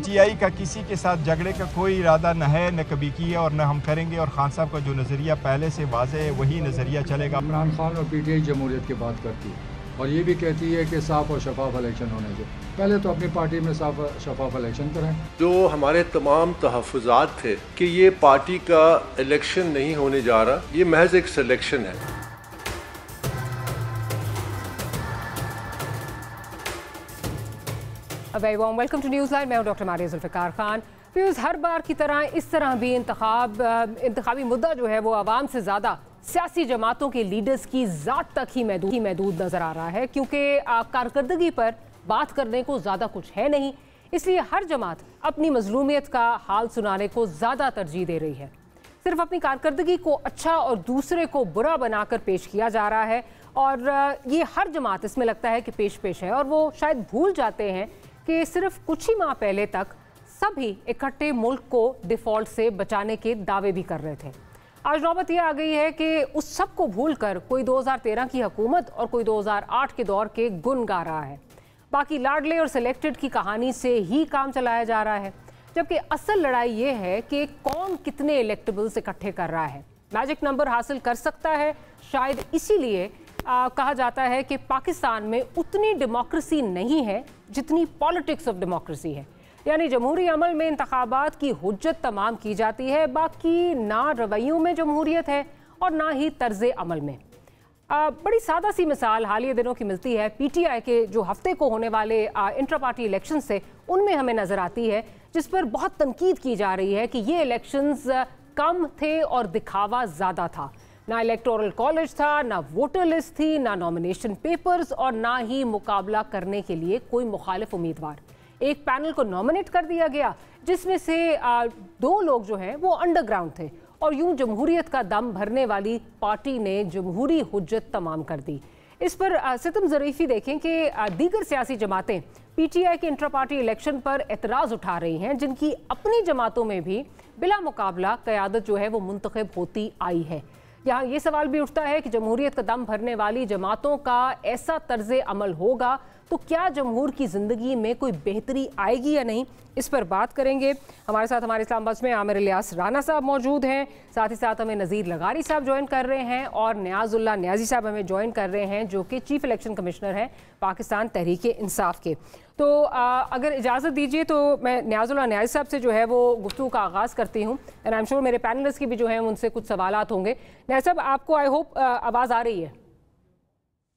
PTI का किसी के साथ झगड़े का कोई इरादा न है, न कभी किया और न हम करेंगे। और खान साहब का जो नज़रिया पहले से वाज़ेह है वही नज़रिया चलेगा। इमरान खान और पीटीआई जमहूरियत की बात करती है और ये भी कहती है कि साफ और शफाफ इलेक्शन होने चाहिए। पहले तो अपनी पार्टी में साफ शफाफ इलेक्शन कराएं। जो हमारे तमाम तहफ़्फ़ुज़ात थे कि ये पार्टी का इलेक्शन नहीं होने जा रहा, ये महज एक सिलेक्शन है। Very warm welcome to News Live. मैं हूं डॉक्टर मारिया जुल्फ़िकार खान। फ्यूज़ हर बार की तरह इस तरह भी इंतखाबी मुद्दा जो है वो आवाम से ज़्यादा सियासी जमातों के लीडर्स की ज़ात तक ही महदूद नज़र आ रहा है, क्योंकि कारकर्दगी पर बात करने को ज़्यादा कुछ है नहीं। इसलिए हर जमात अपनी मजलूमियत का हाल सुनाने को ज़्यादा तरजीह दे रही है। सिर्फ अपनी कारकर्दगी को अच्छा और दूसरे को बुरा बनाकर पेश किया जा रहा है और ये हर जमात इसमें लगता है कि पेश है और वो शायद भूल जाते हैं कि सिर्फ कुछ ही माह पहले तक सभी इकट्ठे मुल्क को डिफ़ॉल्ट से बचाने के दावे भी कर रहे थे। आज नौबत यह आ गई है कि उस सब को भूलकर कोई 2013 की हुकूमत और कोई 2008 के दौर के गुन गा रहा है। बाकी लाडले और सिलेक्टेड की कहानी से ही काम चलाया जा रहा है, जबकि असल लड़ाई ये है कि कौन कितने इलेक्टेबल्स इकट्ठे कर रहा है, मैजिक नंबर हासिल कर सकता है। शायद इसीलिए कहा जाता है कि पाकिस्तान में उतनी डेमोक्रेसी नहीं है जितनी पॉलिटिक्स ऑफ डेमोक्रेसी है। यानी जमहूरी अमल में इंतखाबात की हुज्जत तमाम की जाती है, बाकी ना रवैयों में जमहूरियत है और ना ही तर्ज अमल में। बड़ी सादा सी मिसाल हालिया दिनों की मिलती है पीटीआई के जो हफ्ते को होने वाले इंटर पार्टी इलेक्शन से, उनमें हमें नज़र आती है, जिस पर बहुत तनकीद की जा रही है कि ये इलेक्शंस कम थे और दिखावा ज़्यादा था। ना इलेक्टोरल कॉलेज था, ना वोटर लिस्ट थी, ना नॉमिनेशन पेपर्स और ना ही मुकाबला करने के लिए कोई मुखालिफ उम्मीदवार। एक पैनल को नॉमिनेट कर दिया गया जिसमें से 2 लोग जो हैं वो अंडरग्राउंड थे और यूं जमहूरियत का दम भरने वाली पार्टी ने जमहूरी हुज्जत तमाम कर दी। इस पर सितम ज़रीफ़ी देखें कि दीगर सियासी जमातें पीटीआई के इंटर पार्टी इलेक्शन पर एतराज़ उठा रही हैं, जिनकी अपनी जमातों में भी बिला मुकाबला क़यादत जो है वो मुंतखब होती आई है। यहाँ ये सवाल भी उठता है कि जमहूरियत का दम भरने वाली जमातों का ऐसा तर्ज अमल होगा तो क्या जमहूर की ज़िंदगी में कोई बेहतरी आएगी या नहीं, इस पर बात करेंगे। हमारे साथ हमारे इस्लामाबाद में आमिर इलियास राना साहब मौजूद हैं, साथ ही साथ हमें नज़ीर लगारी साहब ज्वाइन कर रहे हैं और न्याजुल्लाह न्याजी साहब हमें ज्वाइन कर रहे हैं, जो कि चीफ इलेक्शन कमिश्नर हैं पाकिस्तान तहरीक इंसाफ के। तो अगर इजाज़त दीजिए तो मैं न्याजुल्लाह न्याजी साहब से जो है वो गुफ्तगू का आगाज़ करती हूँ एंड आई एम श्योर मेरे पैनलिस्ट की भी जो है उनसे कुछ सवालात होंगे। न्याजी साहब, आपको आई होप आवाज़ आ रही है?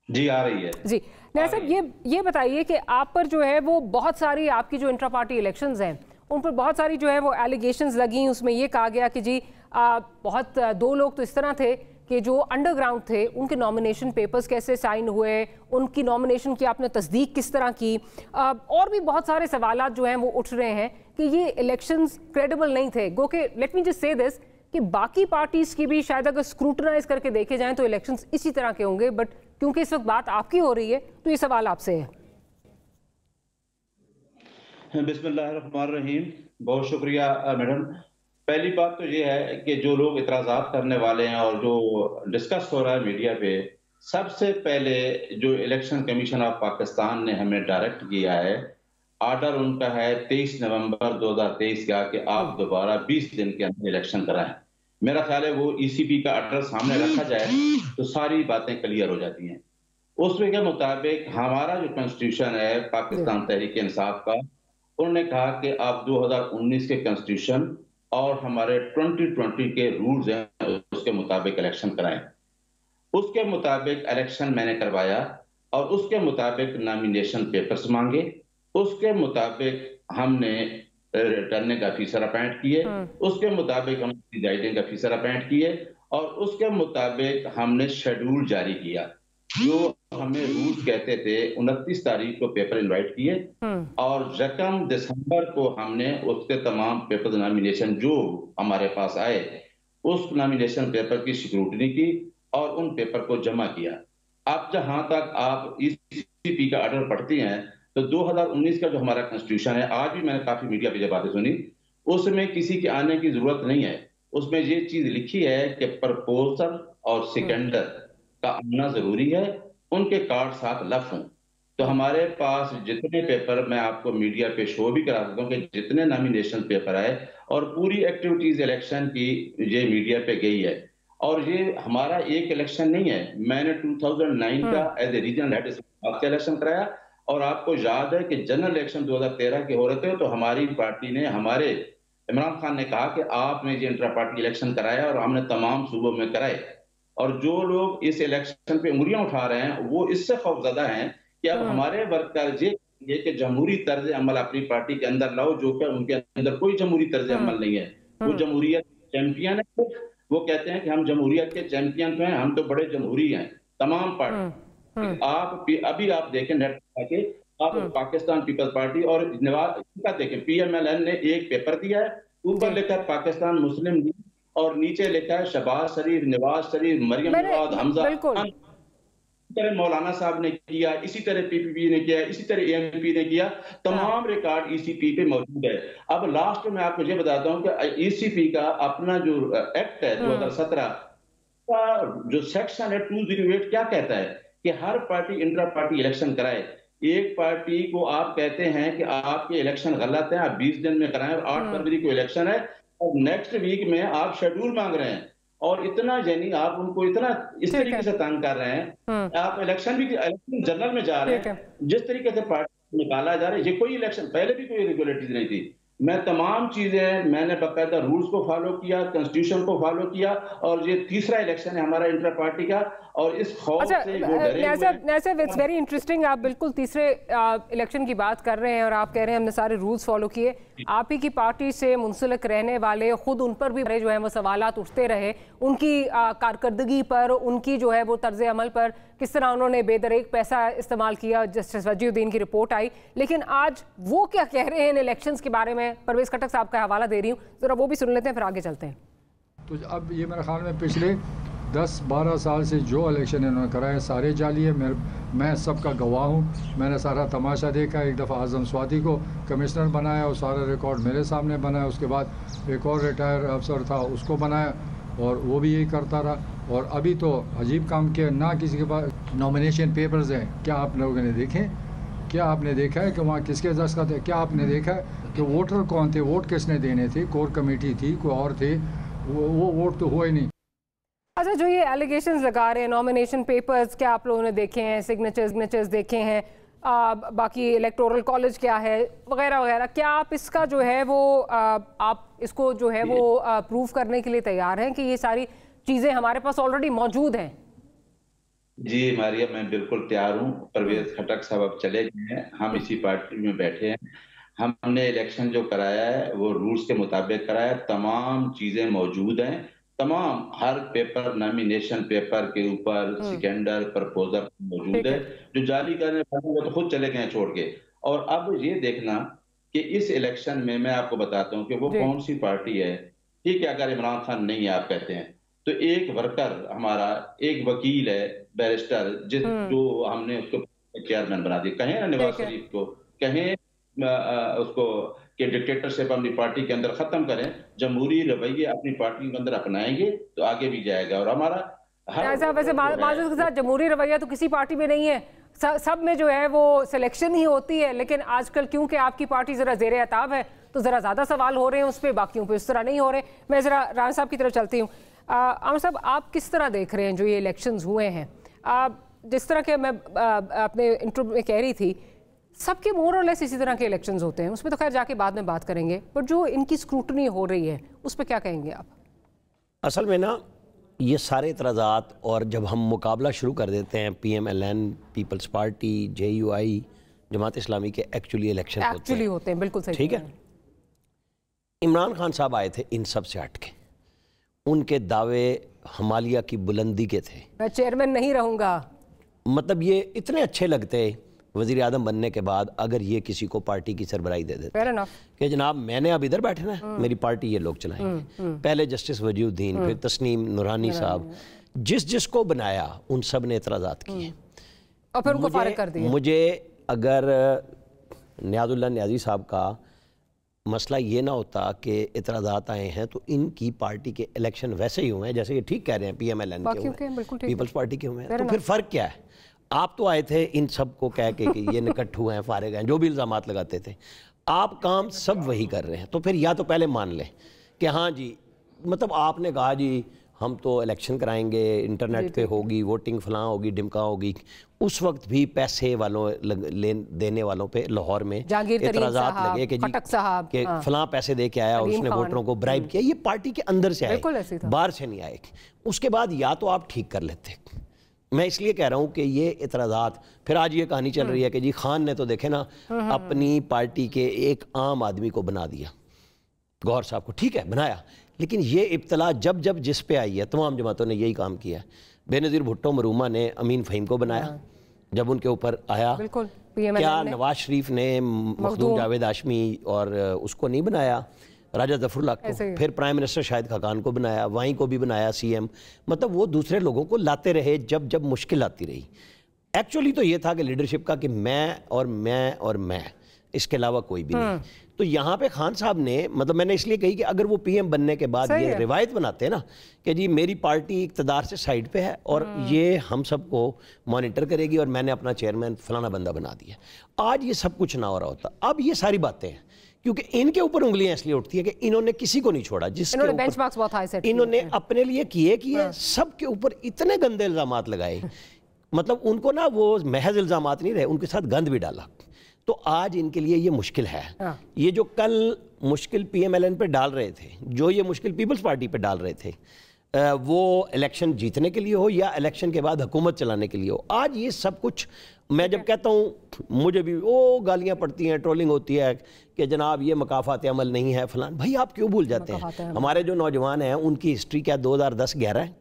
जी आ रही है जी। न्याजी साहब, ये बताइए कि आप पर जो है वो बहुत सारी आपकी जो इंट्रा पार्टी इलेक्शंस हैं उन पर बहुत सारी जो है वो एलिगेशंस लगी। उसमें ये कहा गया कि जी बहुत 2 लोग तो इस तरह थे कि जो अंडरग्राउंड थे उनके नॉमिनेशन पेपर्स कैसे साइन हुए, उनकी नॉमिनेशन की आपने तस्दीक किस तरह की, और भी बहुत सारे सवालात जो हैं वो उठ रहे हैं कि ये इलेक्शंस क्रेडिबल नहीं थे। गो के let me just say this कि बाकी पार्टीज़ की भी शायद अगर स्क्रूटनाइज करके देखे जाएं तो इलेक्शंस इसी तरह के होंगे, बट क्योंकि इस वक्त बात आपकी हो रही है तो ये सवाल आपसे है। बिस्मिल्लाहिर्रहमानिर्रहीम, बहुत शुक्रिया मैडम। पहली बात तो ये है कि जो लोग इतराज़ात करने वाले हैं और जो डिस्कस हो रहा है मीडिया पे, सबसे पहले जो इलेक्शन कमीशन ऑफ पाकिस्तान ने हमें डायरेक्ट किया है, आर्डर उनका है 23 नवंबर 2023 का कि आप दोबारा 20 दिन के अंदर इलेक्शन कराएं। मेरा ख्याल है वो ईसीपी का आर्डर सामने रखा जाए तो सारी बातें क्लियर हो जाती हैं। उसके के मुताबिक हमारा जो कॉन्स्टिट्यूशन है पाकिस्तान तहरीक इंसाफ का, उन्होंने कहा कि आप 2019 के कॉन्स्टिट्यूशन और हमारे 2020 के रूल्स हैं उसके मुताबिक इलेक्शन कराएं। उसके मुताबिक इलेक्शन मैंने करवाया और उसके मुताबिक नॉमिनेशन पेपर्स मांगे, उसके मुताबिक हमने रिटर्निंग ऑफिसर अपॉइंट किए, उसके मुताबिक हमने प्रिजाइडिंग ऑफिसर अपॉइंट किए और उसके मुताबिक हमने शेड्यूल जारी किया। जो हमें रूल्स कहते थे 29 तारीख को पेपर इनवाइट किए और 1 दिसंबर को हमने उसके तमाम पेपर नॉमिनेशन जो हमारे पास आए उस नॉमिनेशन पेपर की स्क्रूटनी की और उन पेपर को जमा किया। अब जहां तक आप ईसीपी का ऑर्डर पढ़ती हैं तो 2019 का जो हमारा कॉन्स्टिट्यूशन है, आज भी मैंने काफी मीडिया पे जब बातें सुनी, उसमें किसी के आने की जरूरत नहीं है। उसमें ये चीज लिखी है कि प्रपोजल और सिकंडर का आना जरूरी है, उनके कार्ड साथ लफ हों। तो हमारे पास जितने पेपर, मैं आपको मीडिया पे शो भी करा सकता हूँ कि जितने नॉमिनेशन पेपर आए और पूरी एक्टिविटीज इलेक्शन की ये मीडिया पे गई है। और ये हमारा एक इलेक्शन नहीं है, मैंने 2009 का एज ए रीजनल हेड से इलेक्शन कराया, और आपको याद है कि जनरल इलेक्शन 2013 के हो रहे थे, तो हमारी पार्टी ने, हमारे इमरान खान ने कहा कि आपने ये इंट्रा पार्टी इलेक्शन कराया, और हमने तमाम सूबों में कराए। और जो लोग इस इलेक्शन पे उंगलियां उठा रहे हैं वो इससे खौफजदा हैं कि अब हमारे वर्कर ये कि जमहूरी तर्ज अमल अपनी पार्टी के अंदर लाओ, जो कि उनके अंदर कोई जमहूरी तर्ज अमल नहीं है। वो जमहूरियत चैंपियन है, वो कहते हैं कि हम जमहूरियत के चैंपियन हैं, हम तो बड़े जमहूरी हैं। तमाम पार्टी आप अभी आप देखें नेट के, आप पाकिस्तान पीपल्स पार्टी और नवाज का देखें, PMLN ने एक पेपर दिया है, ऊपर लिखा है पाकिस्तान मुस्लिम लीग और नीचे लिखा है शहबाज शरीफ, नवाज शरीफ, मरियम नवाज, हमजा। इसी तरह मौलाना साहब ने किया, इसी तरह PPP ने किया, इसी तरह ANP ने किया, तमाम रिकॉर्ड ECP पे मौजूद है। अब लास्ट में आपको ये बताता हूं कि ECP का अपना जो एक्ट है 2017 का जो सेक्शन है 208 क्या कहता है कि हर पार्टी इंट्रा पार्टी इलेक्शन कराए। एक पार्टी को आप कहते हैं कि आपके इलेक्शन गलत है, आप 20 दिन में कराएं, और 8 फरवरी को इलेक्शन है और नेक्स्ट वीक में आप शेड्यूल मांग रहे हैं, और इतना यानी आप उनको इतना इस तरीके से तंग कर रहे हैं। आप इलेक्शन जनरल में जा रहे हैं, जिस तरीके से पार्टी निकाला जा रहा है, ये कोई इलेक्शन पहले भी कोई रेगुलेटरीज नहीं थी। मैं तमाम चीजें मैंने बाकायदा रूल्स को फॉलो किया, कॉन्स्टिट्यूशन को फॉलो किया, और ये तीसरा इलेक्शन है हमारा इंटर पार्टी का, और इस खौफ से वो डरे हुए। इट्स वेरी इंटरेस्टिंग, आप बिल्कुल तीसरे इलेक्शन की बात कर रहे हैं और आप कह रहे हैं हमने सारे रूल्स फॉलो किए। आप ही की पार्टी से मुंसलिक रहने वाले खुद उन पर भी जो है वो सवालात उठते रहे, उनकी कारकर्दगी पर, उनकी जो है वो तर्ज अमल पर, किस तरह उन्होंने बेदरेक पैसा इस्तेमाल किया। जस्टिस वजीउद्दीन की रिपोर्ट आई, लेकिन आज वो क्या कह रहे हैं इन इलेक्शंस के बारे में, परवेज खटक साहब का हवाला दे रही हूँ, जरा वो भी सुन लेते हैं, फिर आगे चलते हैं। तो अब ये मेरे ख्याल में पिछले 10-12 साल से जो इलेक्शन इन्होंने कराए सारे जाली है। मैं सबका गवाह हूँ, मैंने सारा तमाशा देखा। एक दफ़ा आज़म स्वाति को कमिश्नर बनाया और सारा रिकॉर्ड मेरे सामने बनाया, उसके बाद एक और रिटायर अफसर था उसको बनाया और वो भी यही करता रहा। और अभी तो अजीब काम किया, ना किसी के पास नॉमिनेशन पेपर्स हैं। क्या आप लोगों ने देखे? क्या आपने देखा है कि वहाँ किसके दस्तखत है? क्या आपने देखा है कि वोटर कौन थे, वोट किसने देने थे? कोर कमेटी थी, कोई और थे? वो वोट तो हुआ ही नहीं। अच्छा, जो ये एलिगेशंस लगा रहे हैं, नॉमिनेशन पेपर्स क्या आप लोगों ने देखे हैं, सिग्नेचर्स देखे हैं, बाकी इलेक्टोरल कॉलेज क्या है वगैरह वगैरह, क्या आप इसका जो है वो आप इसको जो है वो प्रूव करने के लिए तैयार हैं कि ये सारी चीज़ें हमारे पास ऑलरेडी मौजूद हैं? जी मारिया, मैं बिल्कुल तैयार हूँ। परवेज खटक साहब अब चले गए हैं, हम इसी पार्टी में बैठे हैं। हमने इलेक्शन जो कराया है वो रूल्स के मुताबिक कराया, तमाम चीजें मौजूद हैं, तमाम हर पेपर, नॉमिनेशन पेपर के ऊपर सिकेंडर प्रपोजल मौजूद है। जो जाली करने वाले वो तो खुद चले गए छोड़ के। और अब ये देखना कि इस इलेक्शन में मैं आपको बताता हूँ कि वो कौन सी पार्टी है। ठीक है, अगर इमरान खान नहीं आप कहते हैं तो एक वर्कर हमारा, एक वकील है, बैरिस्टर, जो हमने उसको चेयरमैन बना दिया, कहें ना नवाज शरीफ को, कहें उसको कि डिक्टेटरशिप अपनी पार्टी के अंदर खत्म करें, जमहूरी रवैये अपनी पार्टी के अंदर अपनाएंगे तो आगे भी जाएगा। और हमारा वैसे माजूद के साथ जमहूरी रवैया तो किसी पार्टी में नहीं है, सब में जो है वो सिलेक्शन ही होती है। लेकिन आजकल क्योंकि आपकी पार्टी जरा जेर अताब है तो जरा ज्यादा सवाल हो रहे हैं उस पर, बाकियों पे उस तरह नहीं हो रहे। मैं जरा राना साहब की तरफ चलती हूँ। आमिर साहब, आप किस तरह देख रहे हैं जो ये इलेक्शंस हुए हैं? जिस तरह के मैं अपने इंटरव्यू में कह रही थी, सबके मोर और लेस इसी तरह के इलेक्शंस होते हैं, उसमें तो खैर जाके बाद में बात करेंगे, पर जो इनकी स्क्रूटनी हो रही है उस पर क्या कहेंगे आप? असल में ना ये सारे इतराज़ात, और जब हम मुकाबला शुरू कर देते हैं PMLN, peoples party, JUI, Jamaat Islami के एक्चुअली इलेक्शन होते हैं, बिल्कुल सही, ठीक है। इमरान खान साहब आए थे इन सब से हट के, उनके दावे हिमालय की बुलंदी के थे, मैं चेयरमैन नहीं रहूँगा। मतलब ये इतने अच्छे लगते वज़ीर आज़म बनने के बाद अगर ये किसी को पार्टी की सरबराही दे देते कि जनाब मैंने अब इधर बैठना है, मेरी पार्टी ये लोग चलाएंगे। पहले जस्टिस वजीउद्दीन, फिर तस्नीम नूरानी साहब, जिसको बनाया उन सब ने इतराज़ात किए और फिर उनको फारिग कर दिया। मुझे अगर नियाज़ुल्लाह नियाज़ी साहब का मसला ये ना होता कि इतराज़ात आए हैं तो इनकी पार्टी के इलेक्शन वैसे ही हुए हैं जैसे ये ठीक कह रहे हैं PMLN के हुए, पीपल्स पार्टी के हुए हैं, तो फिर फ़र्क क्या है? आप तो आए थे इन सब को कह के कि ये निकट्ठू हैं, फारिग हैं, जो भी इल्ज़ामात लगाते थे। आप काम सब वही कर रहे हैं। तो फिर या तो पहले मान लें कि हाँ जी, मतलब आपने कहा जी हम तो इलेक्शन कराएंगे, इंटरनेट पे होगी वोटिंग, फलां होगी, ढिमका होगी। उस वक्त भी पैसे वालों देने वालों पे लाहौर में एतराज़ात लगे कि जी कि फलां पैसे दे के आया और उसने वोटरों को ब्राइब किया। ये पार्टी के अंदर से आए, बाहर से नहीं आए। उसके बाद या तो आप ठीक कर लेते। मैं इसलिए कह रहा हूँ कि ये एतराज़ात, फिर आज ये कहानी चल रही है कि जी खान ने तो देखे ना अपनी पार्टी के एक आम आदमी को बना दिया, गौहर साहब को। ठीक है, बनाया, लेकिन ये इब्तला जब जब जिस पे आई है, तमाम जमातों ने यही काम किया है। बेनज़ीर भुट्टो मरूमा ने अमीन फ़हीम को बनाया जब उनके ऊपर आया। क्या नवाज शरीफ ने मखदूम जावेद हाशमी और उसको नहीं बनाया, राजा जफरुल्लाह को? फिर प्राइम मिनिस्टर शाहिद खाकान को बनाया, वहीं को भी बनाया सीएम। मतलब वो दूसरे लोगों को लाते रहे जब जब मुश्किल आती रही। एक्चुअली तो ये था कि लीडरशिप का कि मैं और मैं और मैं, इसके अलावा कोई भी नहीं। तो यहाँ पे खान साहब ने, मतलब मैंने इसलिए कही कि अगर वो पीएम बनने के बाद ये रिवायत बनाते हैं ना कि जी मेरी पार्टी इक़्तिदार से साइड पे है और ये हम सबको मॉनिटर करेगी और मैंने अपना चेयरमैन फलाना बंदा बना दिया, आज ये सब कुछ ना हो रहा होता। अब ये सारी बातें हैं क्योंकि इनके ऊपर उंगलियां इसलिए उठती है कि इन्होंने किसी को नहीं छोड़ा, जिसके बेंचमार्क्स बहुत हाई सेट इन्होंने अपने लिए किए सबके ऊपर इतने गंदे इल्जामात लगाए। मतलब उनको ना वो महज इल्जामात नहीं रहे, उनके साथ गंद भी डाला। तो आज इनके लिए ये मुश्किल है। ये जो कल मुश्किल पीएमएलएन पे डाल रहे थे, जो ये मुश्किल पीपल्स पार्टी पे डाल रहे थे, वो इलेक्शन जीतने के लिए हो या इलेक्शन के बाद हुकूमत चलाने के लिए हो, आज ये सब कुछ मैं जब कहता हूँ मुझे भी वो गालियाँ पड़ती हैं, ट्रोलिंग होती है कि जनाब ये मकाफात अमल नहीं है फलान। भाई आप क्यों भूल जाते हैं हमारे जो नौजवान हैं उनकी हिस्ट्री क्या 2010-11 है?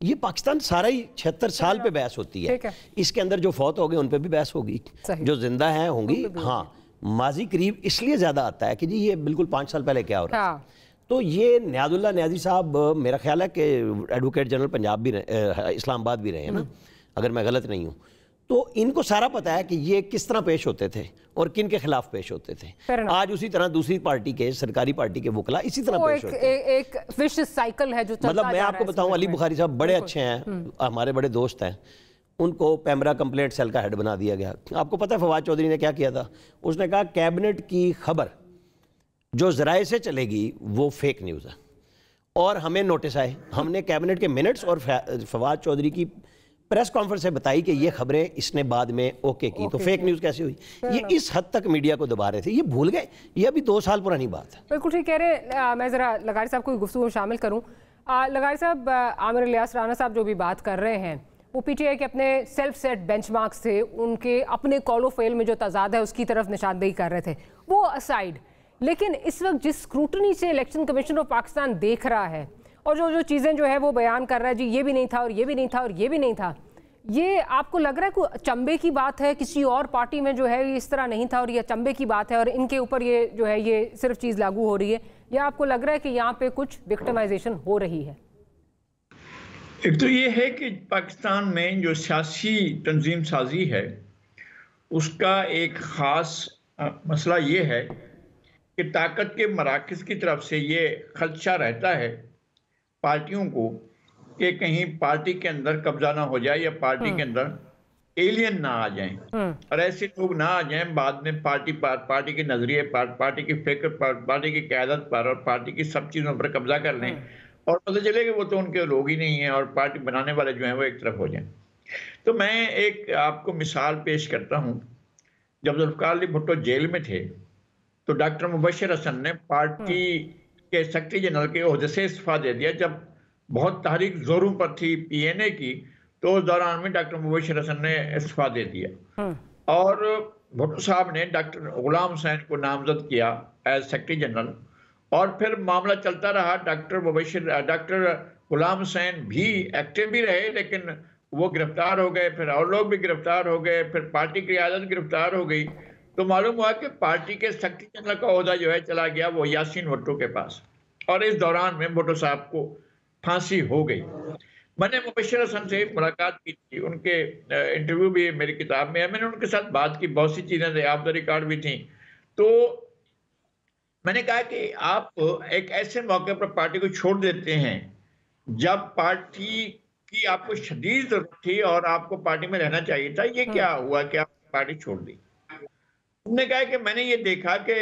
ये पाकिस्तान सारा ही 76 साल पे बहस होती है। इसके अंदर जो फौत हो गए उन पे भी बहस होगी, जो जिंदा हैं होंगी। हाँ, माजी करीब इसलिए ज़्यादा आता है कि जी ये बिल्कुल 5 साल पहले क्या हो रहा है। तो ये न्याजुल्लाह न्याजी साहब मेरा ख्याल है कि एडवोकेट जनरल पंजाब भी रहे, इस्लामाबाद भी रहे हैं ना, अगर मैं गलत नहीं हूँ। तो इनको सारा पता है कि ये किस तरह पेश होते थे और किन के खिलाफ पेश होते थे। आज उसी तरह दूसरी पार्टी के, सरकारी पार्टी के वकला इसी तरह पेश होते हैं। एक विशिष्ट साइकिल है जो चलता मतलब मैं आपको बताऊं, अली बुखारी साहब बड़े अच्छे हैं, हमारे बड़े दोस्त हैं। उनको पैमरा कंप्लेंट सेल का हेड बना दिया गया। आपको पता है फवाद चौधरी ने क्या किया था? उसने कहा कैबिनेट की खबर जो ज़राए से चलेगी वो फेक न्यूज़ है और हमें नोटिस आए। हमने कैबिनेट के मिनट्स और फवाद चौधरी की प्रेस कॉन्फ्रेंस से बताई कि ये खबरें इसने बाद में ओके की। तो फेक न्यूज़ कैसे हुई? ये इस हद तक मीडिया को दबा रहे थे, ये भूल गए। ये अभी 2 साल पुरानी बात है। बिल्कुल ठीक कह रहे। मैं ज़रा लगारी साहब को गुफ्तगू शामिल करूँ। लगारी साहब, आमिर इलियास राना साहब जो भी बात कर रहे हैं वो पीटीआई के अपने सेल्फ सेट बेंचमार्क्स थे, उनके अपने कॉलो फेल में जो तजाद है उसकी तरफ निशानदेही कर रहे थे, वो असाइड। लेकिन इस वक्त जिस स्क्रूटनी से इलेक्शन कमीशन ऑफ पाकिस्तान देख रहा है और जो चीज़ें जो है वो बयान कर रहा है, जी ये भी नहीं था और ये भी नहीं था और ये भी नहीं था, ये आपको लग रहा है कोई चंबे की बात है? किसी और पार्टी में जो है इस तरह नहीं था और ये चंबे की बात है और इनके ऊपर ये जो है ये सिर्फ चीज़ लागू हो रही है, या आपको लग रहा है कि यहाँ पे कुछ विक्टिमाइजेशन हो रही है? एक तो ये है कि पाकिस्तान में जो सियासी तंजीम साजी है उसका एक ख़ास मसला ये है कि ताकत के मराकज़ की तरफ से ये खदशा रहता है पार्टियों को कि कहीं पार्टी के अंदर कब्जा ना हो जाए या पार्टी के अंदर एलियन ना आ जाएं और ऐसे लोग ना आ जाएं बाद में पार्टी के नजरिए पार्टी की फिक्र पर, पार्टी की क़यादत पर और पार्टी की सब चीज़ों पर कब्जा कर लें और पता चले कि वो तो उनके लोग ही नहीं हैं और पार्टी बनाने वाले जो हैं वो एक तरफ हो जाएं। तो मैं एक आपको मिसाल पेश करता हूँ। जब जुल्फ़िकार अली भुट्टो जेल में थे तो डॉक्टर मुबश्शिर हसन ने पार्टी के सेक्रेटरी जनरल के ओहदे से इस्तीफा दे दिया। जब बहुत तहरीक जोरों पर थी पीएनए की तो उस दौरान में डॉक्टर मुबश्शिर हसन ने इस्तीफा दे दिया और भुट्टो साहब ने डॉक्टर गुलाम हुसैन को नामजद किया एज सेक्रेटरी जनरल और फिर मामला चलता रहा। डॉक्टर गुलाम हुसैन भी एक्टिव भी रहे लेकिन वो गिरफ्तार हो गए, फिर और लोग भी गिरफ्तार हो गए, फिर पार्टी की क़यादत गिरफ्तार हो गई। तो मालूम हुआ कि पार्टी के सेक्रेटरी जनरल का ओहदा जो है चला गया वो यासीन भुट्टो के पास और इस दौरान में भुट्टो साहब को फांसी हो गई। मैंने मुबश्शिर हसन से मुलाकात की थी, उनके इंटरव्यू भी मेरी किताब में है। मैंने उनके साथ बात की, बहुत सी चीज़ें ऑफ द रिकॉर्ड भी थी। तो मैंने कहा कि आप एक ऐसे मौके पर पार्टी को छोड़ देते हैं जब पार्टी की आपको शदीद जरूरत थी और आपको पार्टी में रहना चाहिए था, ये क्या हुआ कि आपने पार्टी छोड़ दी? उन्होंने कहा कि मैंने ये देखा कि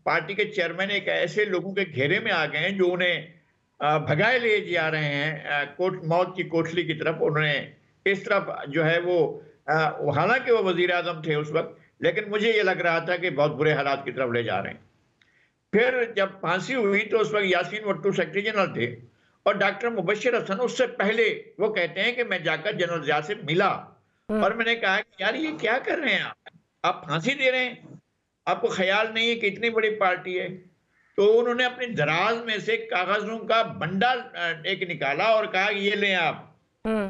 पार्टी के चेयरमैन एक ऐसे लोगों के घेरे में आ गए हैं जो उन्हें भगाए ले जा रहे हैं मौत की कोठरी की तरफ। उन्होंने इस तरफ जो है वो हालांकि वो वजीर आजम थे उस वक्त, लेकिन मुझे ये लग रहा था कि बहुत बुरे हालात की तरफ ले जा रहे हैं। फिर जब फांसी हुई तो उस वक्त यासीन भुट्टो सेक्रेटरी जनरल थे और डॉक्टर मुबशिर हसन उससे पहले वो कहते हैं कि मैं जाकर जनरल ज़िया से मिला और मैंने कहा कि यार ये क्या कर रहे हैं आप फांसी दे रहे हैं, आपको ख्याल नहीं है कि इतनी बड़ी पार्टी है? तो उन्होंने अपनी दराज में से कागजों का बंडल एक निकाला और कहा कि ये लें आप,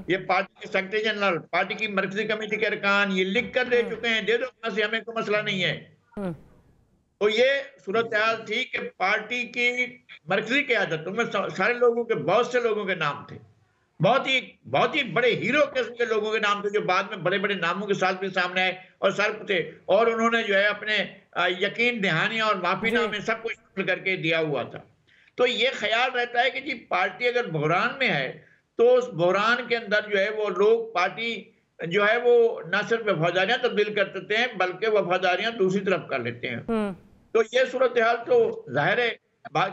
ये पार्टी के सेक्रेटरी जनरल, पार्टी की मरकजी कमेटी के अरकान ये लिख कर दे चुके हैं, दे दो फांसी, हमें कोई मसला नहीं है। तो ये सूरत हाल थी कि पार्टी की मरकजी क़यादत में सारे लोगों के, बहुत से लोगों के नाम थे, बहुत ही बड़े हीरो किस्म के लोगों के नाम थे जो बाद में बड़े बड़े नामों के साथ भी सामने आए और सर थे, और उन्होंने जो है अपने यकीन दहानी और माफीनामे सब कुछ करके दिया हुआ था। तो ये ख्याल रहता है कि जी पार्टी अगर बहरान में है तो उस बहरान के अंदर जो है वो लोग पार्टी जो है वो न सिर्फ वफादारियां तब्दील कर देते हैं बल्कि वफादारियां दूसरी तरफ कर लेते हैं। तो ये सूरत हाल तो जाहिर है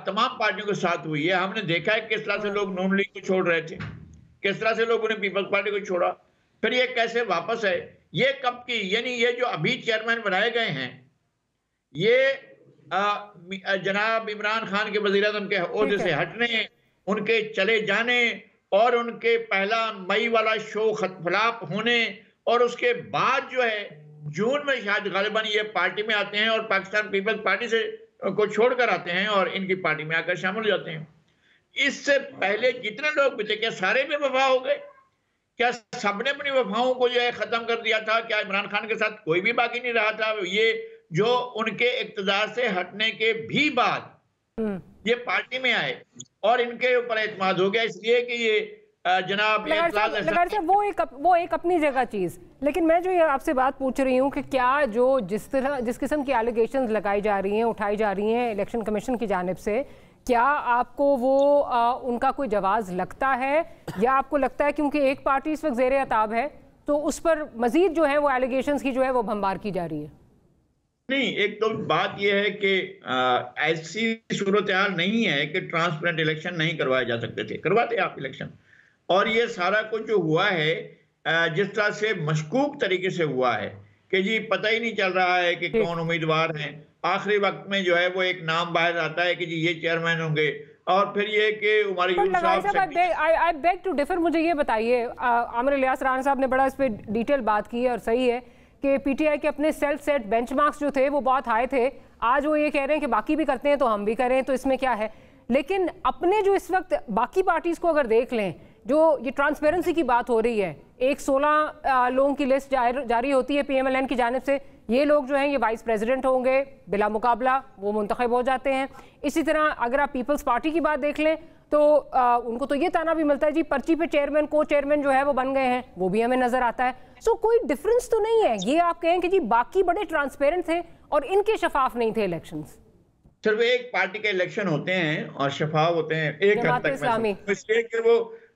तमाम पार्टियों के साथ हुई है। हमने देखा है किस तरह से लोग नून लीग को छोड़ रहे थे, किस तरह से लोगों ने पीपल्स पार्टी को छोड़ा, फिर ये कैसे वापस है, ये कब की, यानी ये जो अभी चेयरमैन बनाए गए हैं ये जनाब इमरान खान के वज़ीर आज़म के ओहदे से हटने, उनके चले जाने और उनके पहला मई वाला शो फ्लॉप होने और उसके बाद जो है जून में शायद गालिबन ये पार्टी में आते हैं और पाकिस्तान पीपल्स पार्टी से को छोड़कर आते हैं और इनकी पार्टी में आकर शामिल हो जाते हैं। इससे पहले जितने लोग भी थे क्या सारे में वफा हो गए? क्या सबने अपनी वफाओं को जो है खत्म कर दिया था? क्या इमरान खान के साथ कोई भी बाकी नहीं रहा था? ये जो उनके इक़्तिदार से हटने के भी बाद ये पार्टी में आए और इनके ऊपर एतमाद हो गया, इसलिए कि ये जनाब वो एक अपनी जगह चीज। लेकिन मैं जो ये आपसे बात पूछ रही हूँ कि क्या जो जिस किस्म की एलिगेशंस लगाई जा रही हैं, उठाई जा रही हैं इलेक्शन कमीशन की जानिब से, क्या आपको वो उनका कोई जवाब लगता है या आपको लगता है क्योंकि एक पार्टी इस वक्त ज़ेरे अताब है तो उस पर मजीद जो है वो एलिगेशंस की जो है वो भंबार की जा रही है? नहीं, एक तो बात यह है कि ऐसी सूरत हाल नहीं है कि ट्रांसपेरेंट इलेक्शन नहीं करवाए जा सकते थे, करवाते आप इलेक्शन। और ये सारा कुछ जो हुआ है जिस तरह से मशकूक तरीके से हुआ है कि जी पता ही नहीं चल रहा है कि कौन उम्मीदवार हैं, आखिरी वक्त में जो है वो एक नाम बाहर आता है कि जी ये चेयरमैन होंगे और फिर ये कि आई बेग टू डिफर। मुझे ये बताइए, आमिर इलियास राणा साहब ने बड़ा इस पर डिटेल बात की है और सही है कि पीटीआई के अपने सेल्फ सेट बेंचमार्क्स जो थे वो बहुत हाई थे। आज वो ये कह रहे हैं कि बाकी भी करते हैं तो हम भी करें, तो इसमें क्या है। लेकिन अपने जो इस वक्त बाकी पार्टीज को अगर देख लें, जो ये ट्रांसपेरेंसी की बात हो रही है, एक 16 लोगों की लिस्ट जारी होती है पीएमएलएन की जानिब से, ये लोग जो हैं ये वाइस प्रेसिडेंट होंगे, बिला मुकाबला वो मुंतखब हो जाते हैं। इसी तरह अगर आप पीपल्स पार्टी की बात देख लें तो उनको तो ये ताना भी मिलता है जी पर्ची पे चेयरमैन को चेयरमैन जो है वो बन गए हैं, वो भी हमें नजर आता है। सो कोई डिफरेंस तो नहीं है। ये आप कहें कि जी बाकी बड़े ट्रांसपेरेंट थे और इनके शफाफ नहीं थे इलेक्शंस। सिर्फ एक पार्टी के इलेक्शन होते हैं और शफाफ होते हैं एक हद तक, इसलिए कि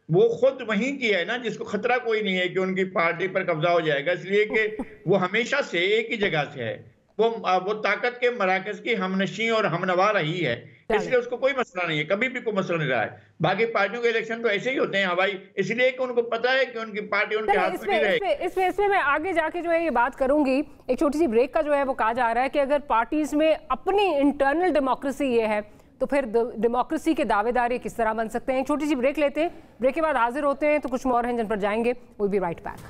वो खुद वहीं की है ना जिसको खतरा कोई नहीं है कि उनकी पार्टी पर कब्जा हो जाएगा, इसलिए कि वो हमेशा से एक ही जगह से है, वो ताकत के मराकज की हमनशी और हमनवा रही है, इसलिए उसको कोई मसला नहीं है, कभी भी कोई मसला नहीं रहा है। बाकी पार्टियों के इलेक्शन तो ऐसे ही होते हैं हवाई, इसलिए कि उनको पता है कि उनकी पार्टी उनके हाथ में नहीं रहेगी। इसमें मैं आगे जाके जो है ये बात करूंगी। एक छोटी सी ब्रेक का जो है वो कहा जा रहा है कि अगर पार्टीज में अपनी इंटरनल डेमोक्रेसी ये है तो फिर डेमोक्रेसी के दावेदार किस तरह बन सकते हैं। एक छोटी सी ब्रेक लेते हैं, ब्रेक के बाद हाजिर होते हैं तो कुछ और हैं जिन पर जाएंगे। Will be right back.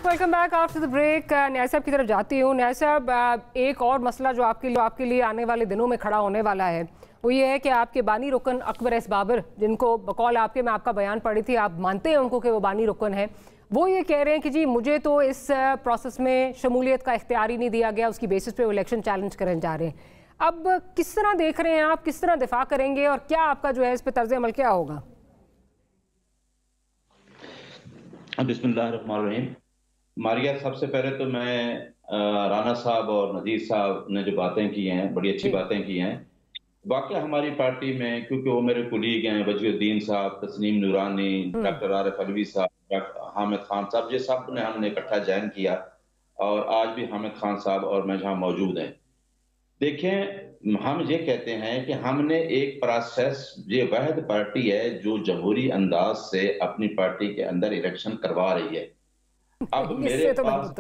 Welcome back after the break. न्याय साहब की तरफ जाती हूँ। न्याय साहब, एक और मसला जो आपके लिए आने वाले दिनों में खड़ा होने वाला है वो ये है कि आपके बानी रुकन अकबर एस बाबर, जिनको बकौल आपके मैं आपका बयान पढ़ी थी, आप मानते हैं उनको कि वो बानी रुकन है, वो ये कह रहे हैं कि जी मुझे तो इस प्रोसेस में शमूलियत का इख्तियार ही नहीं दिया गया, उसकी बेसिस पे वो इलेक्शन चैलेंज करने जा रहे हैं। अब किस तरह देख रहे हैं आप, किस तरह दिफा करेंगे और क्या आपका जो है इस पे तर्ज अमल क्या होगा? बिस्मिल्लाहिर्रहमानिर्रहीम। मारिया, सबसे पहले तो मैं राना साहब और नजीर साहब ने जो बातें की हैं, बड़ी अच्छी बातें की हैं। वाकई हमारी पार्टी में, क्योंकि वो मेरे कुलीग हैं, वजीउद्दीन साहब, तस्नीम नूरानी, डॉक्टर आरिफ अलवी साहब, डॉक्टर हामिद खान साहब, ये सब ने हमने इकट्ठा ज्वाइन किया और आज भी हामिद खान साहब और मैं जहाँ मौजूद हैं। देखें, हम ये कहते हैं कि हमने एक प्रोसेस, ये वाहिद पार्टी है जो जमहूरी अंदाज से अपनी पार्टी के अंदर इलेक्शन करवा रही है। अब मेरे पास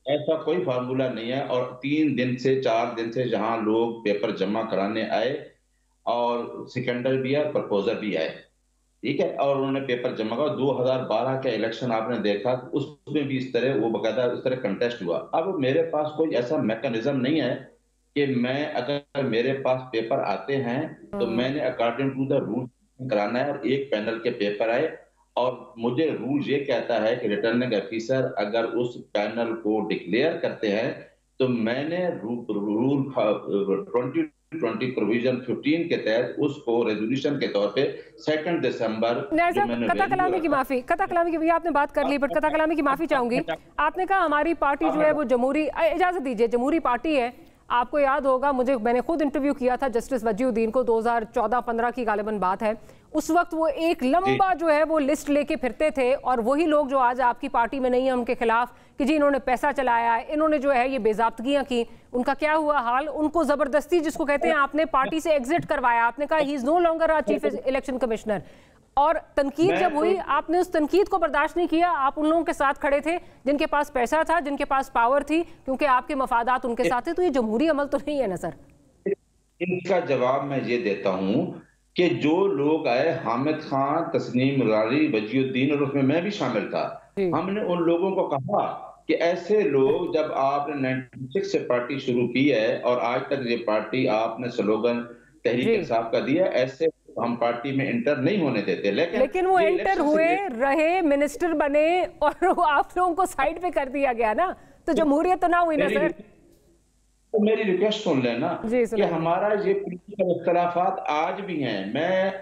ऐसा कोई फार्मूला नहीं है और 3 दिन से 4 दिन से जहां लोग पेपर जमा कराने आए और सिकंडर भी है, प्रपोजर भी आए, ठीक है, और उन्होंने पेपर जमा करा। 2012 का इलेक्शन आपने देखा, उसमें भी इस तरह वो बकायदा उस तरह कंटेस्ट हुआ। अब मेरे पास कोई ऐसा मैकेनिज्म नहीं है कि मैं, अगर मेरे पास पेपर आते हैं तो मैंने अकॉर्डिंग टू द रूल कराना है और एक पैनल के पेपर आए और मुझे रूल ये कहता है कि रिटर्निंग ऑफिसर अगर उस पैनल को डिक्लेयर करते हैं तो मैंने रूल 2020 प्रोविजन 15 के तहत उसको रेजोल्यूशन के तौर पे 2 दिसंबर कता कलामी की माफी, कता कलामी की आपने बात कर ली, बट कता कलामी की माफी चाहूंगी। आपने कहा हमारी पार्टी जो है वो जमहूरी, इजाजत दीजिए, जमहूरी पार्टी है। आपको याद होगा, मैंने खुद इंटरव्यू किया था जस्टिस वजीउद्दीन को, 2014-15 की गालिबन बात है। उस वक्त वो एक लंबा जो है वो लिस्ट लेके फिरते थे और वही लोग जो आज आपकी पार्टी में नहीं है उनके खिलाफ कि जी इन्होंने पैसा चलाया, इन्होंने जो है ये बेजाब्तगियां की, उनका क्या हुआ हाल? उनको जबरदस्ती, जिसको कहते हैं, आपने पार्टी से एग्जिट करवाया। आपने कहा ही is no longer our chief election commissioner. और तनकीद जब हुई, आपने उस तनकीद को बर्दाश्त नहीं किया। आप उन लोगों के साथ खड़े थे जिनके पास पैसा था, जिनके पास पावर थी, क्योंकि आपके मफादात उनके साथ थे। तो ये जमहूरी अमल तो नहीं है ना सर? इनका जवाब मैं ये देता हूं कि जो लोग आए, हामिद खान, तस्नीम नूरानी, वजीउद्दीन और उसमें मैं भी शामिल था, हमने उन लोगों को कहा कि ऐसे लोग, जब आपने 96 से पार्टी शुरू की है और आज तक ये पार्टी आपने स्लोगन तहरीक इंसाफ का दिया, ऐसे हम पार्टी में इंटर नहीं होने देते। लेकिन वो इंटर हुए, रहे, मिनिस्टर बने और आप लोगों को साइड पे कर दिया गया ना, तो जमहूरियत तो ना हुई ना सर? तो मेरी रिक्वेस्ट सुन लेना कि हमारा ये पॉलिटिकल इख्तलाफात आज भी हैं। मैं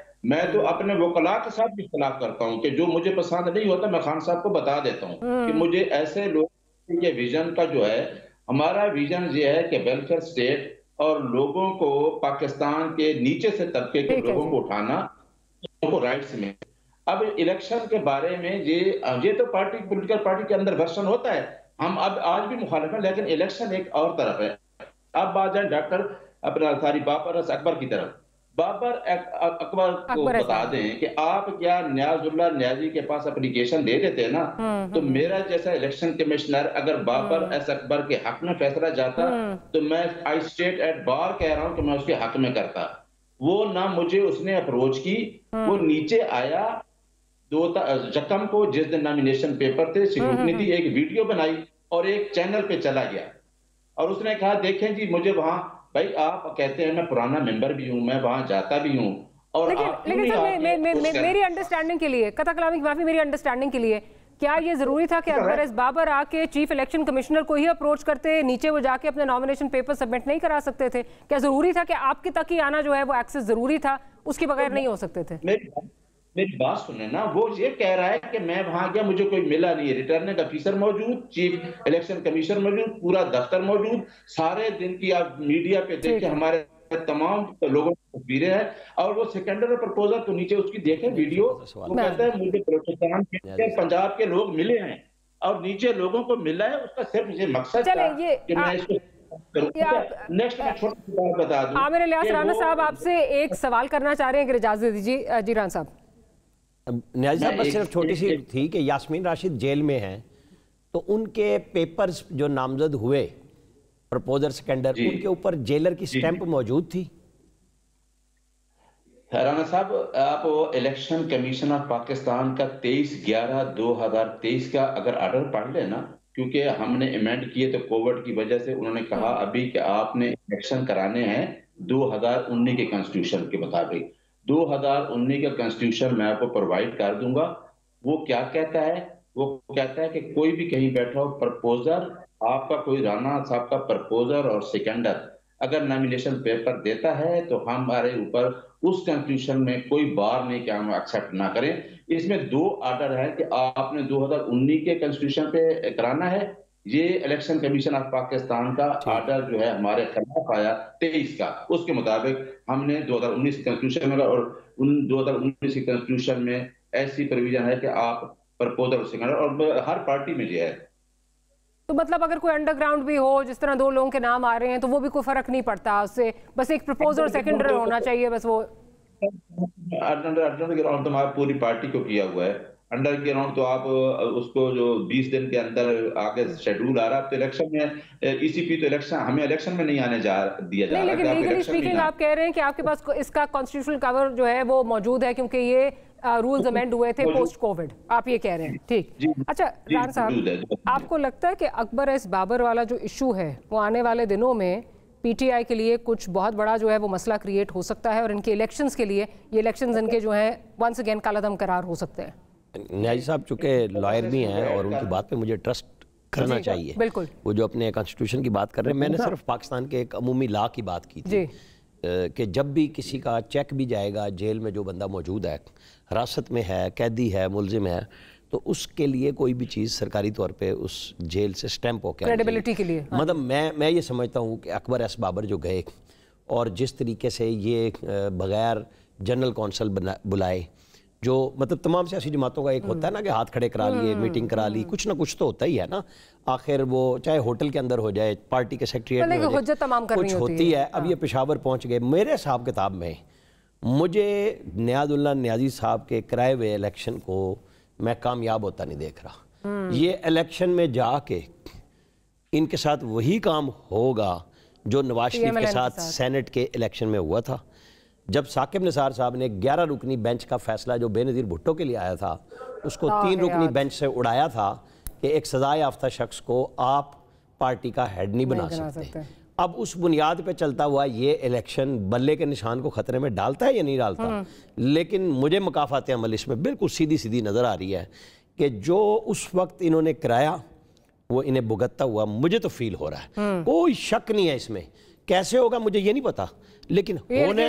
तो अपने वकला के साथ भी इख्तलाफ करता हूँ कि जो मुझे पसंद नहीं होता मैं खान साहब को बता देता हूँ कि मुझे ऐसे लोग के विजन का जो है, हमारा विजन ये है कि वेलफेयर स्टेट और लोगों को, पाकिस्तान के नीचे से तबके के लोगों को उठाना, उनको राइट्स में। अब इलेक्शन के बारे में ये तो पार्टी, पॉलिटिकल पार्टी के अंदर वर्षन होता है, हम अब आज भी मुखालिफ हैं, लेकिन इलेक्शन एक और तरफ है। अब बात जाए डॉक्टर अपना सारी बाबर अकबर की तरफ। बाबर अकबर को बता दें कि आप क्या न्याजुल्लाह न्याजी के पास एप्लीकेशन दे देते ना, तो मेरा जैसा इलेक्शन कमिश्नर अगर बाबर एस अकबर के हक में फैसला जाता तो मैं आई स्टेट एट बार कह रहा हूं कि मैं उसके हक में करता। वो ना मुझे उसने अप्रोच की, वो नीचे आया 2 जकम को, जिस दिन नॉमिनेशन पेपर थे, सिक्योरिटी थी, एक वीडियो बनाई और एक चैनल पे चला गया और उसने कहा देखें जी, मुझे वहां, भाई आप कहते हैं मैं पुराना मेंबर भी हूं, मैं वहां जाता भी हूं, और लेकिन सर मेरी अंडरस्टैंडिंग के लिए, कता कलामी की माफी, मेरी अंडरस्टैंडिंग के लिए, क्या ये जरूरी था कि अकबर एस बाबर आके चीफ इलेक्शन कमिश्नर को ही अप्रोच करते, नीचे वो जाके अपने नॉमिनेशन पेपर सबमिट नहीं करा सकते थे? क्या जरूरी था कि आपके तक ही आना जो है वो एक्सेस जरूरी था, उसके बगैर नहीं हो सकते थे? मेरी बात सुने ना, वो ये कह रहा है कि मैं वहां गया, मुझे कोई मिला नहीं है। रिटर्निंग ऑफिसर मौजूद, चीफ इलेक्शन कमिश्नर मौजूद, पूरा दफ्तर मौजूद, सारे दिन की आप मीडिया पे देखे हमारे तमाम लोगों की तस्वीरें हैं, और वो सेकेंडरी प्रपोजल तो नीचे उसकी देखें वीडियो, वो कहता है मुझे बलोचिस्तान के, पंजाब के लोग मिले हैं और नीचे लोगों को मिला है। उसका सिर्फ ये मकसद था कि मैं इसको नेक्स्ट में छोटी बात बता दूं। आमिर इलियास राना साहब आपसे एक सवाल करना चाह रहे हैं, अगर इजाजत दीजिए। जी राना साहब। न्याजी साहब, बस सिर्फ छोटी सी थी कि यास्मीन राशिद जेल में हैं, तो उनके पेपर्स जो नामजद हुए, प्रपोजर सेकेंडर, उनके ऊपर जेलर की स्टैंप मौजूद थी? राना साहब, आप इलेक्शन कमीशन ऑफ पाकिस्तान का 23/11/2023 का अगर ऑर्डर पढ़ लेना, क्योंकि हमने अमेंड किए तो कोविड की वजह से उन्होंने कहा अभी कि आपने इलेक्शन कराने हैं 2019 के कॉन्स्टिट्यूशन के मुताबिक। 2019 का कॉन्स्टिट्यूशन मैं आपको प्रोवाइड कर दूंगा। वो क्या कहता है? वो कहता है कि कोई भी कहीं बैठा हो, प्रपोजर आपका, कोई राना साहब का प्रपोजर और सेकेंडर अगर नॉमिनेशन पेपर देता है तो हमारे ऊपर उस कंक्लूजन में कोई बार नहीं कि हम एक्सेप्ट ना करें। इसमें 2 आर्डर है कि आपने 2019 के कॉन्स्टिट्यूशन पे कराना है, ये इलेक्शन कमीशन ऑफ पाकिस्तान का आर्डर जो है हमारे खिलाफ आया 23 का, उसके मुताबिक हमने 2019 के कंक्लूजन में, और उन 2019 के कंक्लूजन में ऐसी प्रोविजन है कि आप प्रपोजल से और हर पार्टी में ये है। तो मतलब अगर कोई अंडरग्राउंड भी हो, जिस तरह 2 लोगों के नाम आ रहे हैं, तो वो भी कोई फर्क नहीं पड़ता उससे, बस एक प्रपोजल सेकेंडरी होना चाहिए, बस वो अंडरग्राउंड तो हमारी पूरी पार्टी को किया हुआ है। अंडरग्राउंड तो आप उसको जो 20 दिन के अंदर आगे शेड्यूल आ रहा है, तो इलेक्शन में ईसीपी तो इलेक्शन हमें इलेक्शन में नहीं आने दिया जा रहा। लेकिन लीगली स्पीकिंग आप कह रहे हैं कि आपके पास इसका कॉन्स्टिट्यूशनल कवर जो है वो मौजूद है, क्योंकि ये रूल्स अमेंड हुए थे पोस्ट कोविड, आप ये कह रहे हैं, ठीक। अच्छा रान साहब, आपको लगता है कि अकबर एस बाबर वाला जो इशू है वो आने वाले दिनों में पीटीआई के लिए कुछ बहुत बड़ा जो है वो मसला क्रिएट हो सकता है, और इनके इलेक्शंस के लिए ये इलेक्शंस इनके जो हैं वंस अगेन कालादम करार हो सकते हैं? न्याजी साहब चूँकि लॉयर भी हैं और उनकी बात पे मुझे ट्रस्ट करना चाहिए। बिल्कुल, वो जो अपने कॉन्स्टिट्यूशन की बात कर रहे हैं, मैंने सिर्फ पाकिस्तान के एक अमूमी लॉ की बात की थी कि जब भी किसी का चेक भी जाएगा, जेल में जो बंदा मौजूद है, हिरासत में है, कैदी है, मुलजिम है, तो उसके लिए कोई भी चीज़ सरकारी तौर पे उस जेल से स्टैंप हो, क्रेडिबिलिटी के लिए। मतलब मैं ये समझता हूँ कि अकबर एस बाबर जो गए और जिस तरीके से ये बगैर जनरल कौंसल बुलाए, जो मतलब तमाम सियासी जमातों का एक होता है ना कि हाथ खड़े करा लिए, मीटिंग करा ली, कुछ ना कुछ तो होता ही है ना, आखिर वो चाहे होटल के अंदर हो जाए, पार्टी के सेक्रेटरीट में हो जाए, कुछ होती है। अब ये पेशावर पहुंच गए। मेरे हिसाब किताब में मुझे नियाज़ुल्लाह नियाज़ी साहब के कराए हुए इलेक्शन को मैं कामयाब होता नहीं देख रहा। ये इलेक्शन में जाके इनके साथ वही काम होगा जो नवाज शरीफ के साथ सेनेट के इलेक्शन में हुआ था, जब साकिब निसार साहब ने 11 रुकनी बेंच का फैसला जो बेनज़ीर भुट्टो के लिए आया था, उसको 3 रुकनी बेंच से उड़ाया था कि एक सजा याफ्ता शख्स को आप पार्टी का हेड नहीं बना सकते। अब उस बुनियाद पे चलता हुआ ये इलेक्शन बल्ले के निशान को खतरे में डालता है या नहीं डालता? लेकिन मुझे मुकाफात अमल इसमें बिल्कुल सीधी सीधी नज़र आ रही है कि जो उस वक्त इन्होंने कराया वो इन्हें भुगतता हुआ मुझे तो फील हो रहा है। कोई शक नहीं है इसमें। कैसे होगा मुझे ये नहीं पता, लेकिन होने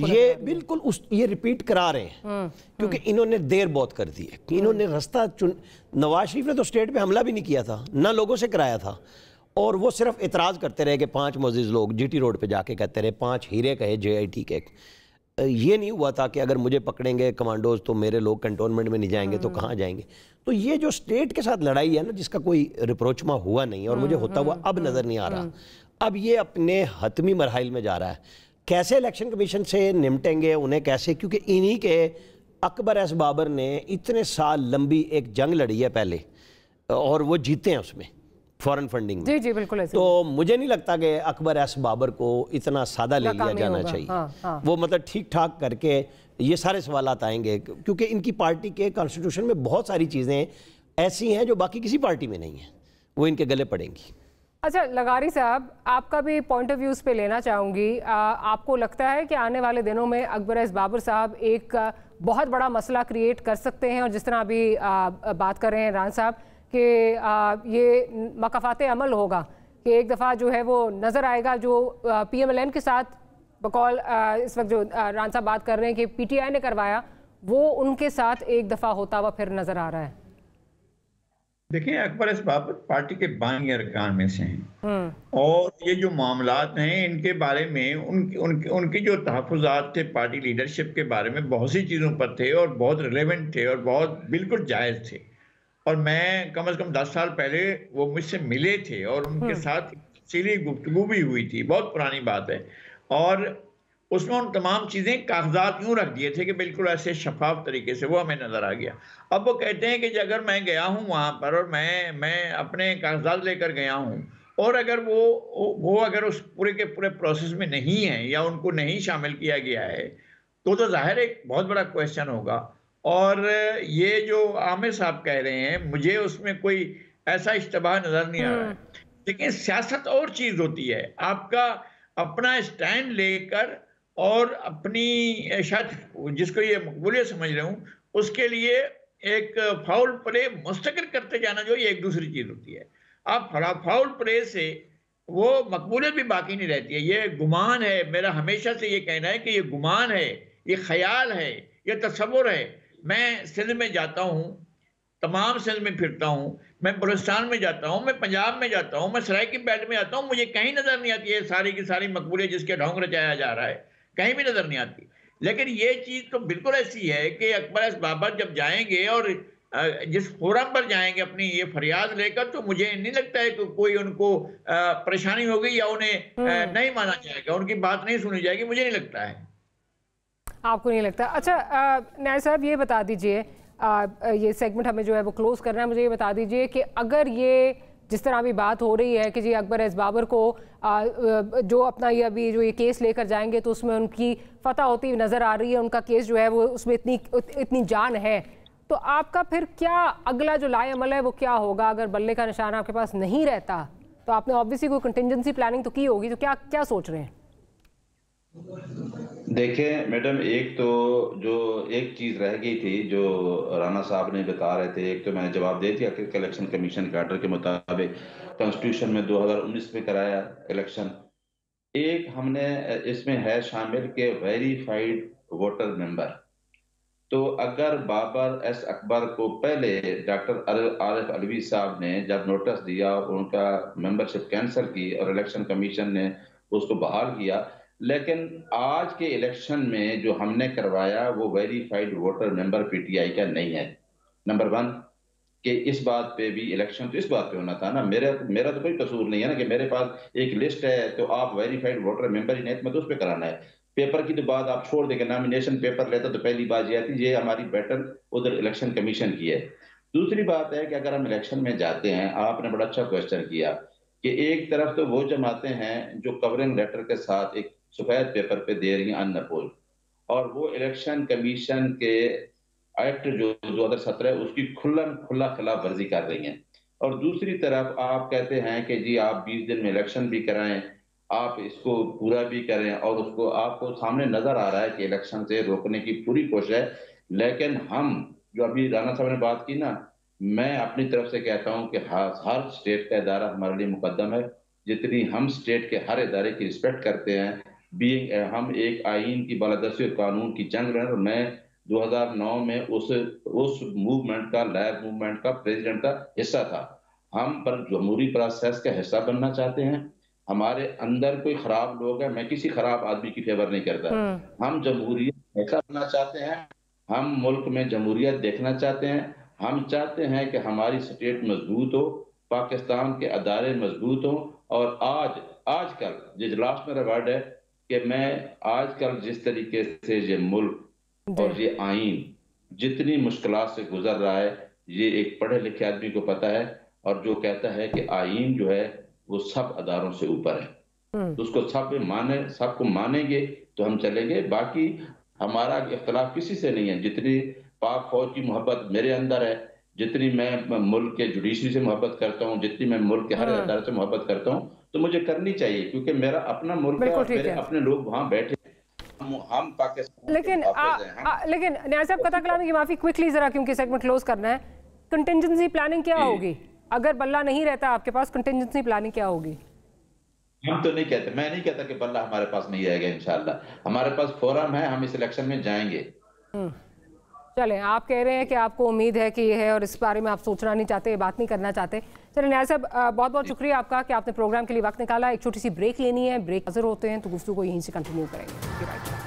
ये बिल्कुल ये रिपीट करा रहे हैं क्योंकि इन्होंने देर बहुत कर दी है। इन्होंने रास्ता नवाज शरीफ ने तो स्टेट पे हमला भी नहीं किया था, ना लोगों से कराया था, और वो सिर्फ इतराज़ करते रहे कि 5 मुअज़्ज़िज़ लोग जीटी रोड पे जाके कहते रहे, 5 हीरे कहे JIT के। ये नहीं हुआ था कि अगर मुझे पकड़ेंगे कमांडोज तो मेरे लोग कंटोनमेंट में नहीं जाएंगे तो कहाँ जाएंगे। तो ये जो स्टेट के साथ लड़ाई है ना, जिसका कोई रिप्रोचमा हुआ नहीं और मुझे होता हुआ अब नज़र नहीं आ रहा, अब ये अपने हतमी मरहल में जा रहा है। कैसे इलेक्शन कमीशन से निपटेंगे उन्हें कैसे, क्योंकि इन्हीं के अकबर एस बाबर ने इतने साल लंबी एक जंग लड़ी है पहले और वो जीते हैं उसमें फॉरेन फंडिंग में। जी बिल्कुल ऐसे। तो मुझे नहीं लगता कि अकबर एस बाबर को इतना सादा ले लिया जाना चाहिए। हाँ। वो मतलब ठीक ठाक करके ये सारे सवालात आएंगे, क्योंकि इनकी पार्टी के कॉन्स्टिट्यूशन में बहुत सारी चीज़ें ऐसी हैं जो बाकी किसी पार्टी में नहीं है, वो इनके गले पड़ेंगी। अच्छा लगारी साहब, आपका भी पॉइंट ऑफ व्यूज़ पे लेना चाहूँगी। आपको लगता है कि आने वाले दिनों में अकबर एस बाबर साहब एक बहुत बड़ा मसला क्रिएट कर सकते हैं, और जिस तरह अभी बात कर रहे हैं रान साहब कि ये मकाफात अमल होगा कि एक दफ़ा जो है वो नज़र आएगा जो PMLN के साथ बकौल इस वक्त जो रान साहब बात कर रहे हैं कि PTI ने करवाया, वो उनके साथ एक दफ़ा होता हुआ फिर नज़र आ रहा है। देखिए, अकबर एस बाबर पार्टी के बानी अरकान में से हैं और ये जो मामलात हैं इनके बारे में उनकी जो तहफ़्फ़ुज़ात थे पार्टी लीडरशिप के बारे में बहुत सी चीज़ों पर थे और बहुत रिलेवेंट थे और बहुत बिल्कुल जायज़ थे। और मैं कम से कम 10 साल पहले वो मुझसे मिले थे और उनके साथ सीधी गुफ्तगू भी हुई थी, बहुत पुरानी बात है। और उसमें उन तमाम चीज़ें कागजात यूँ रख दिए थे कि बिल्कुल ऐसे शफाफ तरीके से वो हमें नज़र आ गया। अब वो कहते हैं कि अगर मैं गया हूँ वहाँ पर और मैं अपने कागजात लेकर गया हूँ और अगर वो अगर उस पूरे के पूरे प्रोसेस में नहीं है या उनको नहीं शामिल किया गया है तो ज़ाहिर एक बहुत बड़ा क्वेश्चन होगा। और ये जो आमिर साहब कह रहे हैं, मुझे उसमें कोई ऐसा इश्तबाह नज़र नहीं आ रहा है। लेकिन सियासत और चीज़ होती है, आपका अपना स्टैंड लेकर और अपनी शायद जिसको ये मकबूलियत समझ रहे हूँ उसके लिए एक फाउल प्ले मुस्तकिल करते जाना जो ये एक दूसरी चीज़ होती है। आप फाउल प्ले से वो मकबूलियत भी बाकी नहीं रहती है। ये गुमान है, मेरा हमेशा से ये कहना है कि ये गुमान है, ये ख्याल है, ये तस्वुर है। मैं सिंध में जाता हूँ, तमाम सिंध में फिरता हूँ, मैं बलूचिस्तान में जाता हूँ, मैं पंजाब में जाता हूँ, मैं सराइकी बेल्ट में आता हूँ, मुझे कहीं नजर नहीं आती है सारी की सारी मकबूलियत जिसके ढोंग रचाया जा रहा है, कहीं भी नजर नहीं आती। लेकिन ये चीज तो बिल्कुल ऐसी है कि अकबर एस बाबर जब जाएंगे और जिस फोरम पर जाएंगे अपनी ये फरियाद लेकर, तो मुझे नहीं लगता है कि कोई उनको परेशानी होगी या उन्हें नहीं माना जाएगा, उनकी बात नहीं सुनी जाएगी, मुझे नहीं लगता है। आपको नहीं लगता? अच्छा नायर साहब ये बता दीजिए, ये सेगमेंट हमें जो है वो क्लोज करना है, मुझे ये बता दीजिए कि अगर ये जिस तरह अभी बात हो रही है कि जी अकबर एस बाबर को जो अपना ये अभी जो ये केस लेकर जाएंगे तो उसमें उनकी फतह होती हुई नज़र आ रही है, उनका केस जो है वो उसमें इतनी जान है, तो आपका फिर क्या अगला जो लाए अमल है वो क्या होगा? अगर बल्ले का निशान आपके पास नहीं रहता तो आपने ऑब्वियसली कोई कंटिजेंसी प्लानिंग तो की होगी, तो क्या सोच रहे हैं? देखिए मैडम, एक तो जो एक चीज रह गई थी जो राना साहब ने बता रहे थे, एक तो मैंने जवाब दे दिया कि इलेक्शन कमीशन के आर्डर के मुताबिक कॉन्स्टिट्यूशन में 2019 में कराया इलेक्शन। एक हमने इसमें है शामिल के वेरीफाइड वोटर मेंबर। तो अगर बाबर एस अकबर को पहले डॉक्टर आरिफ अलवी साहब ने जब नोटिस दिया, उनका मेंबरशिप कैंसिल की और इलेक्शन कमीशन ने उसको बहाल किया, लेकिन आज के इलेक्शन में जो हमने करवाया वो वेरीफाइड वोटर मेंबर पीटीआई का नहीं है। नंबर 1 कि इस बात पे भी इलेक्शन तो इस बात पे होना था ना, मेरा तो कोई कसूर नहीं है ना कि मेरे पास एक लिस्ट है तो आप वेरीफाइड वोटर मेंबर ही नहीं, मैं तो उस पर कराना है। पेपर की तो बात आप छोड़ देंगे, नॉमिनेशन पेपर लेता तो पहली बात ये आती, ये हमारी बैटल उधर इलेक्शन कमीशन की है। दूसरी बात है कि अगर हम इलेक्शन में जाते हैं, आपने बड़ा अच्छा क्वेश्चन किया कि एक तरफ तो वो जमाते हैं जो कवरिंग लेटर के साथ एक सफेद पेपर पे दे रही हैं अनअपोज, और वो इलेक्शन कमीशन के एक्ट जो 2017 है उसकी खुला खिलाफ वर्जी कर रही हैं। और दूसरी तरफ आप कहते हैं कि जी आप 20 दिन में इलेक्शन भी कराएं, आप इसको पूरा भी करें, और उसको आपको सामने नजर आ रहा है कि इलेक्शन से रोकने की पूरी कोशिश है। लेकिन हम जो अभी राणा साहब ने बात की ना, मैं अपनी तरफ से कहता हूं कि हर स्टेट का इदारा हमारे लिए मुकद्दम है। जितनी हम स्टेट के हर इदारे की रिस्पेक्ट करते हैं, हम एक आइन की बालादस्ती और कानून की जंग लड़, और मैं 2009 में उस मूवमेंट का, लैब मूवमेंट का प्रेसिडेंट का हिस्सा था। हम पर जमहूरी प्रोसेस का हिस्सा बनना चाहते हैं। हमारे अंदर कोई खराब लोग हैं, मैं किसी खराब आदमी की फेवर नहीं करता, हम जमहूरियत हिस्सा बनना चाहते हैं, हम मुल्क में जमहूरियत देखना चाहते हैं। हम चाहते हैं कि हमारी स्टेट मजबूत हो, पाकिस्तान के अदारे मजबूत हो। और आजकल जो लास्ट मेरा वर्ड है कि मैं आजकल जिस तरीके से ये मुल्क और ये आइन जितनी मुश्किलात से गुजर रहा है, ये एक पढ़े लिखे आदमी को पता है, और जो कहता है कि आइन जो है वो सब अदारों से ऊपर है, तो उसको सबको मानेंगे तो हम चलेंगे। बाकी हमारा इख्तलाफ किसी से नहीं है। जितनी पाक फौज की मोहब्बत मेरे अंदर है, जितनी मैं मुल्क के जुडिशरी से मोहब्बत करता हूँ, जितनी मैं मुल्क के हर अदारे से मोहब्बत करता हूँ, तो मुझे करनी चाहिए, क्योंकि मेरा अपना मुल्क है, मेरे अपने लोग वहां बैठे, हम पाकिस्तान। लेकिन नायर साहब कथा कलामी की माफी, क्विकली जरा, क्योंकि सेगमेंट क्लोज करना है। कंटिजेंसी प्लानिंग क्या होगी अगर बल्ला नहीं रहता आपके पास? कंटिजेंसी प्लानिंग क्या होगी? हम तो नहीं कहते, मैं नहीं कहता कि बल्ला हमारे पास नहीं आएगा। इंशाल्लाह हमारे पास फोरम है, हम इस इलेक्शन में जाएंगे। चलें, आप कह रहे हैं कि आपको उम्मीद है कि ये है और इस बारे में आप सोचना नहीं चाहते, बात नहीं करना चाहते। चलिए नायर साहब, बहुत बहुत शुक्रिया आपका कि आपने प्रोग्राम के लिए वक्त निकाला। एक छोटी सी ब्रेक लेनी है, ब्रेक हाजिर होते हैं तो गुफ्तगू को यहीं से कंटिन्यू करेंगे।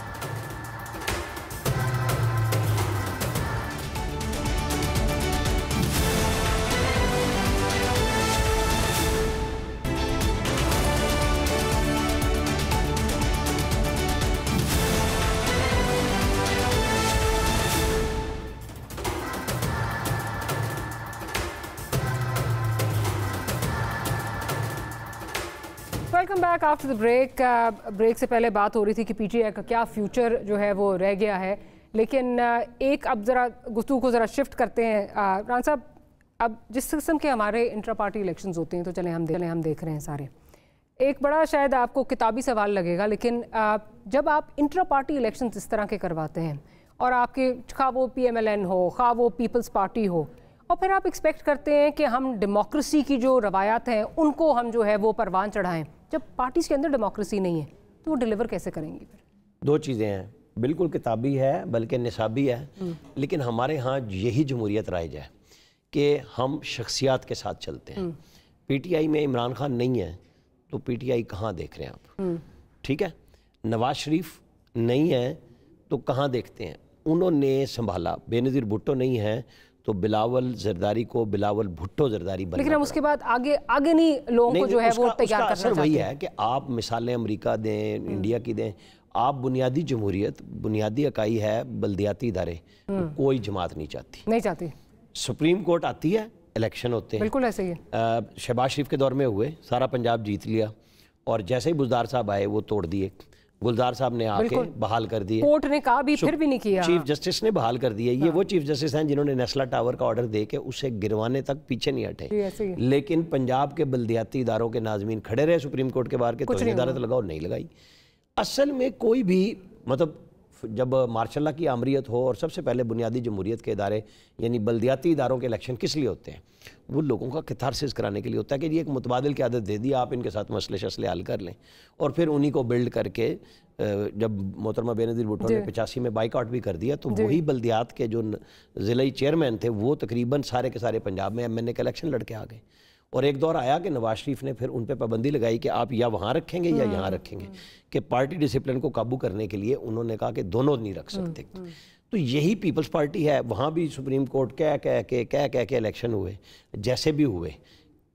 Welcome back after the break. Break से पहले बात हो रही थी कि पीटीआई का क्या फ्यूचर जो है वो रह गया है, लेकिन एक अब ज़रा गुफ्तगू को ज़रा शिफ्ट करते हैं। राना साहब, अब जिस किस्म के हमारे इंट्रा पार्टी इलेक्शंस होते हैं, तो चलें हम देख रहे हैं सारे, एक बड़ा शायद आपको किताबी सवाल लगेगा, लेकिन जब आप इंट्रा पार्टी इलेक्शंस इस तरह के करवाते हैं और आपके खा वो PMLN हो, खा वो पीपल्स पार्टी हो, और फिर आप एक्सपेक्ट करते हैं कि हम डेमोक्रेसी की जो रवायात हैं उनको हम जो है वो परवान चढ़ाएं। जब पार्टीज के अंदर डेमोक्रेसी नहीं है तो वो डिलीवर कैसे करेंगी फिर? दो चीज़ें हैं, बिल्कुल किताबी है बल्कि निसाबी है, लेकिन हमारे यहाँ यही जमहूरियत राइज है कि हम शख्सियात के साथ चलते हैं। पीटीआई में इमरान खान नहीं है तो पीटीआई कहाँ देख रहे हैं आप? ठीक है, नवाज शरीफ नहीं है तो कहाँ देखते हैं? उन्होंने संभाला। बेनज़ीर भुट्टो नहीं है तो बिलावल जरदारी को बिलावल भुट्टो जरदारी बनना, लेकिन हम उसके बाद आगे नहीं लोगों को जो है वो तैयार करना चाहते हैं। वही है कि आप मिसालें अमेरिका दें, इंडिया की दें, आप बुनियादी जमहूरियत, बुनियादी इकाई है बल्दियाती इदारे, कोई जमात नहीं चाहती। सुप्रीम कोर्ट आती है, इलेक्शन होते हैं, बिल्कुल ऐसे ही है। शहबाज शरीफ के दौर में हुए, सारा पंजाब जीत लिया, और जैसे ही बुज़दार साहब आए वो तोड़ दिए। गुलजार साहब ने आके बहाल कर दिए, कोर्ट ने कहा भी फिर भी नहीं किया, चीफ जस्टिस ने बहाल कर दिए। ये वो चीफ जस्टिस हैं जिन्होंने नेस्ला टावर का ऑर्डर दे के उसे गिरवाने तक पीछे नहीं हटे, लेकिन पंजाब के बल्दियाती इदारों के नाज़मीन खड़े रहे सुप्रीम कोर्ट के बाहर के तौहीन अदालत लगाओ, नहीं लगाई। असल में कोई भी मतलब जब मार्शल लॉ की आमरीत हो और सबसे पहले बुनियादी जमहूरियत के इदारे यानी बल्दियाती इदारों के इलेक्शन किस लिए होते हैं? वो लोगों का कैथारसिस कराने के लिए होता है कि ये एक मुतबादिल की आदत दे दी, आप इनके साथ मसले शसले हल कर लें, और फिर उन्हीं को बिल्ड करके जब मोहतरमा बेनज़ीर भुट्टो ने 85 में बाइकआउट भी कर दिया तो वही बल्दियात के जो ज़िलाई चेयरमैन थे वो तकरीबन सारे के सारे पंजाब में MNA का इलेक्शन लड़के आ गए। और एक दौर आया कि नवाज शरीफ ने फिर उन पर पाबंदी लगाई कि आप या वहाँ रखेंगे या यहाँ रखेंगे, कि पार्टी डिसिप्लिन को काबू करने के लिए उन्होंने कहा कि दोनों नहीं रख सकते। तो यही पीपल्स पार्टी है, वहाँ भी सुप्रीम कोर्ट कह के इलेक्शन हुए, जैसे भी हुए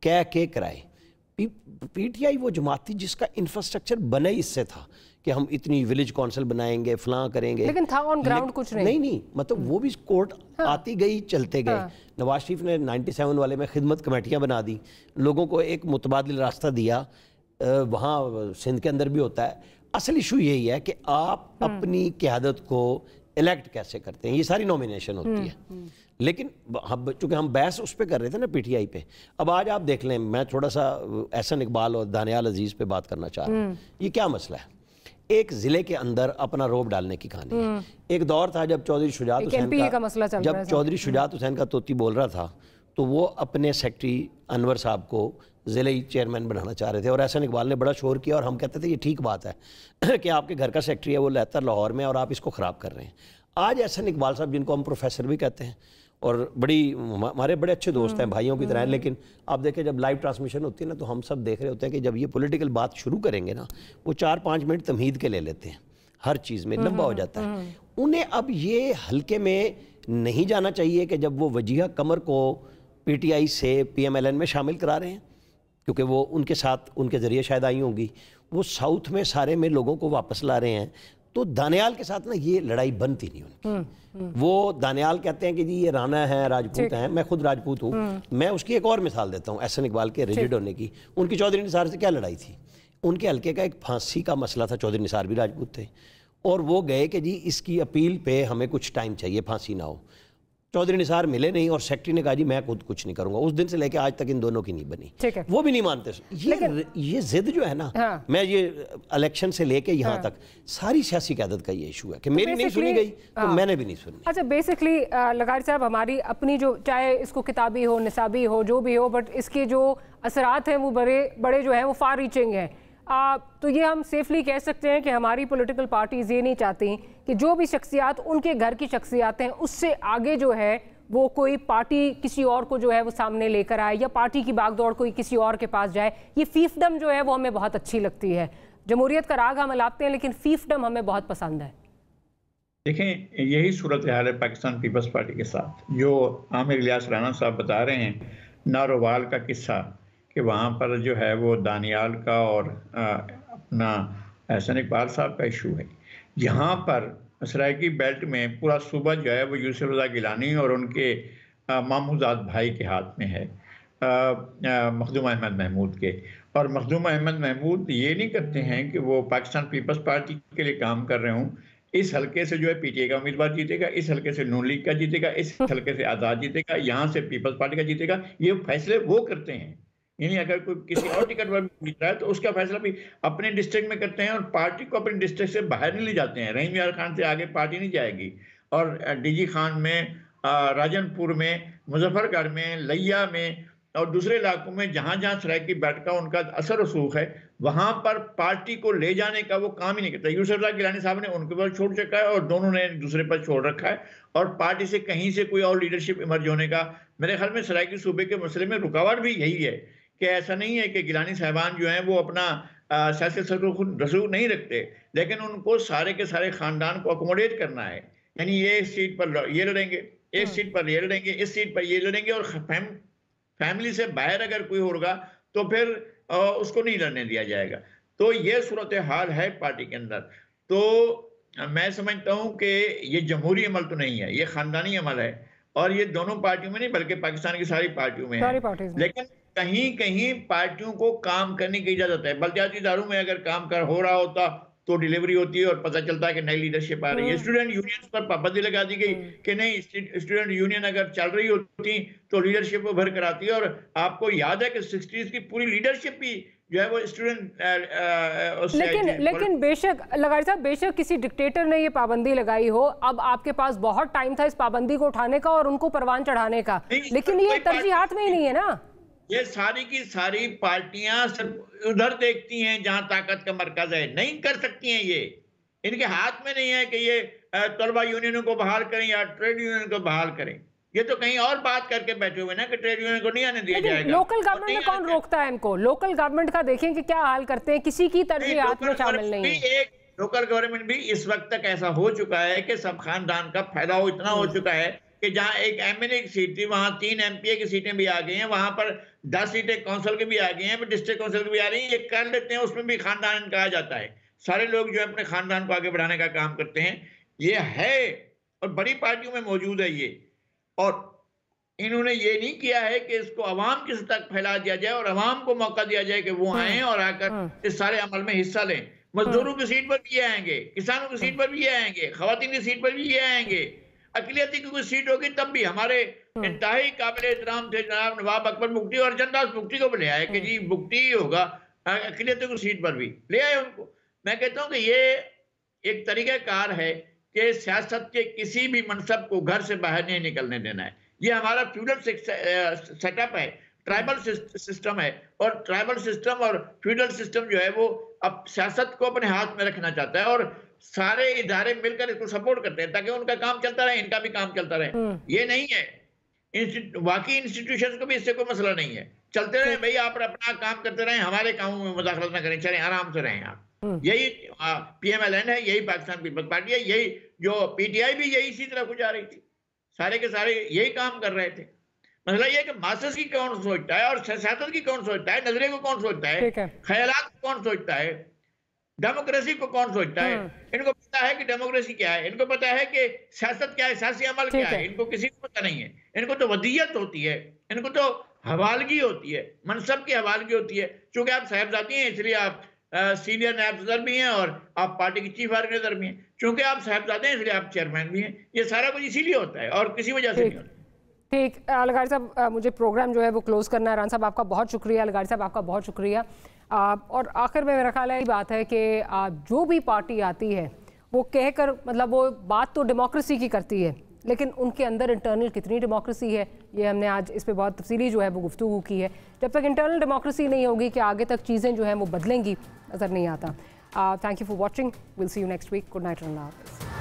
कह के कराए। पीटीआई वो जमात थी जिसका इंफ्रास्ट्रक्चर बना ही इससे था कि हम इतनी विलेज काउंसिल बनाएंगे, फलां करेंगे, लेकिन था ऑन ग्राउंड कुछ नहीं, मतलब वो भी कोर्ट आती गई चलते गए। नवाज शरीफ ने 97 वाले में खिदमत कमेटियां बना दी, लोगों को एक मुतबादिल रास्ता दिया, वहाँ सिंध के अंदर भी होता है। असल इशू यही है कि आप अपनी क़यादत को इलेक्ट कैसे करते हैं, ये सारी नॉमिनेशन होती है। लेकिन चूँकि हम बहस उस पर कर रहे थे ना पीटीआई पे, अब आज आप देख लें, मैं थोड़ा सा एहसन इकबाल और दानियाल अजीज़ पे बात करना चाह रहा हूँ। ये क्या मसला है? एक ज़िले के अंदर अपना रोब डालने की कहानी है। एक दौर था जब चौधरी शुजात हुसैन का तोती बोल रहा था तो वो अपने सेक्रेटरी अनवर साहब को ज़िले चेयरमैन बनाना चाह रहे थे, और एहसन इकबाल ने बड़ा शोर किया और हम कहते थे ये ठीक बात है कि आपके घर का सेक्रेटरी है वो रहता है लाहौर में और आप इसको ख़राब कर रहे हैं। आज एहसन इकबाल साहब जिनको हम प्रोफेसर भी कहते हैं और हमारे बड़े अच्छे दोस्त हैं, भाइयों की तरह हैं, लेकिन आप देखें जब लाइव ट्रांसमिशन होती है ना तो हम सब देख रहे होते हैं कि जब ये पॉलिटिकल बात शुरू करेंगे ना वो 4-5 मिनट तमहीद के ले लेते हैं, हर चीज़ में लंबा हो जाता है। उन्हें अब ये हल्के में नहीं जाना चाहिए कि जब वो वजीहा कमर को पीटीआई से PMLN में शामिल करा रहे हैं, क्योंकि वो उनके साथ उनके ज़रिए शायद आई होंगी, वो साउथ में सारे में लोगों को वापस ला रहे हैं, तो दानियाल के साथ ना ये लड़ाई बनती नहीं उनकी। वो दानियाल कहते हैं कि जी ये राणा है, राजपूत हैं, मैं खुद राजपूत हूँ। मैं उसकी एक और मिसाल देता हूँ एहसन इकबाल के रिजिड होने की। उनकी चौधरी निसार से क्या लड़ाई थी? उनके हल्के का एक फांसी का मसला था, चौधरी निसार भी राजपूत थे, और वो गए कि जी इसकी अपील पे हमें कुछ टाइम चाहिए, फांसी ना हो। चौधरी निसार मिले नहीं और सेक्रेटरी ने कहा जी मैं खुद कुछ नहीं करूंगा। उस दिन से लेकर आज तक इन दोनों की नहीं बनी, वो भी नहीं मानते। ये जिद जो है ना, मैं ये इलेक्शन से लेके यहाँ तक सारी सियासी क़यादत का ये इशू है कि मेरी नहीं सुनी गई तो मैंने भी नहीं सुनी। अच्छा, बेसिकली लगारी साहब, हमारी अपनी जो चाहे इसको किताबी हो, निसाबी हो, जो भी हो, बट इसके जो असरात हैं वो बड़े जो हैं वो फार रीचिंग हैं। तो ये हम सेफली कह सकते हैं कि हमारी पॉलिटिकल पार्टीज़ ये नहीं चाहती कि जो भी शख्सियात उनके घर की शख्सियात हैं उससे आगे जो है वो कोई पार्टी किसी और को जो है वो सामने लेकर आए या पार्टी की बागदौड़ कोई किसी और के पास जाए। ये फीफडम जो है वो हमें बहुत अच्छी लगती है। जमहूरियत का राग हम लाते हैं लेकिन फीफडम हमें बहुत पसंद है। देखें, यही सूरत हाल है पाकिस्तान पीपल्स पार्टी के साथ। जो आमिर इलियास राणा साहब बता रहे हैं नारोवाल का किस्सा, कि वहाँ पर जो है वो दानियाल का और अपना एहसन इकबाल साहब का इशू है। यहाँ पर सराइकी बेल्ट में पूरा सूबा जो है वो यूसुफ रज़ा गिलानी और उनके मामूजाद भाई के हाथ में है, मखदूम अहमद महमूद के। और मखदूम अहमद महमूद ये नहीं करते हैं कि वो पाकिस्तान पीपल्स पार्टी के लिए काम कर रहे हों। इस हल्के से जो है पीटीआई का उम्मीदवार जीतेगा, इस हल्के से नून लीग का जीतेगा, इस हल्के से आज़ाद जीतेगा, यहाँ से पीपल्स पार्टी का जीतेगा। ये फैसले वो करते हैं, यानी अगर कोई किसी और टिकट पर जीत रहा है तो उसका फैसला भी अपने डिस्ट्रिक्ट में करते हैं और पार्टी को अपने डिस्ट्रिक्ट से बाहर नहीं ले जाते हैं। रहीम यार खान से आगे पार्टी नहीं जाएगी और डीजी खान में राजनपुर में, मुजफ्फरगढ़ में, लिया में और दूसरे इलाकों में जहां जहां सराइकी बैठका उनका असर रसूख है, वहां पर पार्टी को ले जाने का वो काम ही नहीं करता। यूसुफ गिलानी साहब ने उनके पर छोड़ रखा है और दोनों ने दूसरे पर छोड़ रखा है, और पार्टी से कहीं से कोई और लीडरशिप इमर्ज होने का मेरे ख्याल में सराइकी सूबे के मसले में रुकावट भी यही है कि ऐसा नहीं है कि गिलानी साहबान जो हैं वो अपना सियासी रसूख नहीं रखते, लेकिन उनको सारे के सारे खानदान को अकोमोडेट करना है। यानी ये इस सीट पर ये लड़ेंगे, इस सीट पर ये लड़ेंगे, इस सीट पर ये लड़ेंगे, और फैमिली से बाहर अगर कोई होगा तो फिर उसको नहीं लड़ने दिया जाएगा। तो ये सूरत हाल है पार्टी के अंदर। तो मैं समझता हूं कि ये जमहूरी अमल तो नहीं है, ये खानदानी अमल है, और ये दोनों पार्टियों में नहीं बल्कि पाकिस्तान की सारी पार्टियों में है। लेकिन कहीं कहीं पार्टियों को काम करने की इजाजत है। बल्दियाती इदारों में अगर काम हो रहा होता तो डिलीवरी होती है और पता चलता है कि नई लीडरशिप आ रही है। स्टूडेंट यूनियंस पर पाबंदी लगा दी गई कि नहीं, स्टूडेंट यूनियन अगर चल रही होती तो लीडरशिप को भर कराती है। और आपको याद है कि 60s की पूरी लीडरशिप भी जो है वो स्टूडेंट लेकिन बेशक लगाई साहब, बेशक किसी डिक्टेटर ने ये पाबंदी लगाई हो, अब आपके पास बहुत टाइम था इस पाबंदी को उठाने का और उनको परवान चढ़ाने का, लेकिन ये तरजीहात में ही नहीं है ना। ये सारी की सारी पार्टियां सिर्फ उधर देखती हैं जहां ताकत का मरकज है, नहीं कर सकती हैं। ये इनके हाथ में नहीं है कि ये तलबा यूनियनों को बहाल करें या ट्रेड यूनियन को बहाल करें। ये तो कहीं और बात करके बैठे हुए ना कि ट्रेड यूनियन को नहीं आने दिया जाएगा। लोकल गवर्नमेंट में कौन रोकता है इनको? लोकल गवर्नमेंट का देखें कि क्या हाल करते हैं, किसी की तरजीहात में शामिल नहीं है। लोकल गवर्नमेंट भी इस वक्त तक ऐसा हो चुका है कि सब खानदान का फैलाव इतना हो चुका है कि जहां एक एमएलए की सीट थी वहां 3 एमपीए की सीटें भी आ गई हैं, वहां पर 10 सीटें काउंसिल की भी आ गई हैं, डिस्ट्रिक्ट काउंसिल की भी आ रही हैं। ये कर लेते हैं, उसमें भी खानदान कहा जाता है। सारे लोग जो है अपने खानदान को आगे बढ़ाने का काम करते हैं। ये है और बड़ी पार्टियों में मौजूद है ये। और इन्होंने ये नहीं किया है कि इसको अवाम की सतह तक फैला दिया जाए और अवाम को मौका दिया जाए कि वो आए और आकर इस सारे अमल में हिस्सा लें। मजदूरों की सीट पर भी ये आएंगे, किसानों की सीट पर भी ये आएंगे, खवातीन की सीट पर भी ये आएंगे। अकलियती की कोई सीट होगी तब भी हमारे इंतहाई काबिल एहतराम थे जनाब नवाब अकबर बुगटी और चंदास बुगटी को भी ले आए कि जी बुगटी ही होगा अकलियती की सीट पर भी ले आए उनको। मैं कहता हूँ कि ये एक तरीक़ाकार है कि सियासत के किसी भी मनसब को घर से बाहर नहीं निकलने देना है। ये हमारा फ्यूडल सेटअप है, ट्राइबल सिस्टम है, और ट्राइबल सिस्टम और फ्यूडल सिस्टम जो है वो अब सियासत को अपने हाथ में रखना चाहता है और सारे इदारे मिलकर इसको सपोर्ट करते हैं ताकि उनका काम चलता रहे, इनका भी काम चलता रहे। ये नहीं है, बाकी इंस्टीट्यूशंस को भी इससे कोई मसला नहीं है, चलते रहे भाई, आप अपना काम करते रहें, हमारे कामों में मुदाखलत ना करें, चलें आराम से रहें आप। यही PMLN है, यही पाकिस्तान पीपल्स पार्टी है, यही जो PTI भी यही इसी तरफ को जा रही थी, सारे के सारे यही काम कर रहे थे। मसला ये है कि मास्टर्स की कौन सोचता है और सियासत की कौन सोचता है, नजरिए को कौन सोचता है, ख्यालात को कौन सोचता है, डेमोक्रेसी को कौन सोचता है। इनको पता है कि डेमोक्रेसी क्या है, इनको पता है कि सियासत क्या है, सियासी अमल क्या है, इनको किसी को पता नहीं है। इनको तो वदीयत होती है, इनको तो हवालगी होती है, मनसब की हवालगी होती है। चूंकि आप साहबजादी हैं इसलिए आप सीनियर नायब सदर भी हैं और आप पार्टी की चीफ ऑर्गेनाइजर भी हैं। चूंकि आप साहबजादे हैं इसलिए आप चेयरमैन भी हैं। ये सारा कुछ इसीलिए होता है और किसी वजह से नहीं होता। ठीक, अलगारी साहब मुझे प्रोग्राम जो है वो क्लोज करना है। राना साहब आपका बहुत शुक्रिया, अलगारी साहब आपका बहुत शुक्रिया। और आखिर में मेरा ख्याल है ये बात है कि जो भी पार्टी आती है वो कहकर मतलब वो बात तो डेमोक्रेसी की करती है, लेकिन उनके अंदर इंटरनल कितनी डेमोक्रेसी है ये हमने आज इस पे बहुत तफसीली जो है वो गुफ्तगू की है। जब तक इंटरनल डेमोक्रेसी नहीं होगी कि आगे तक चीज़ें जो हैं वो बदलेंगी नज़र नहीं आता। Thank you for watching, will see you next week. Good night, अल्लाह हाफ़िज़।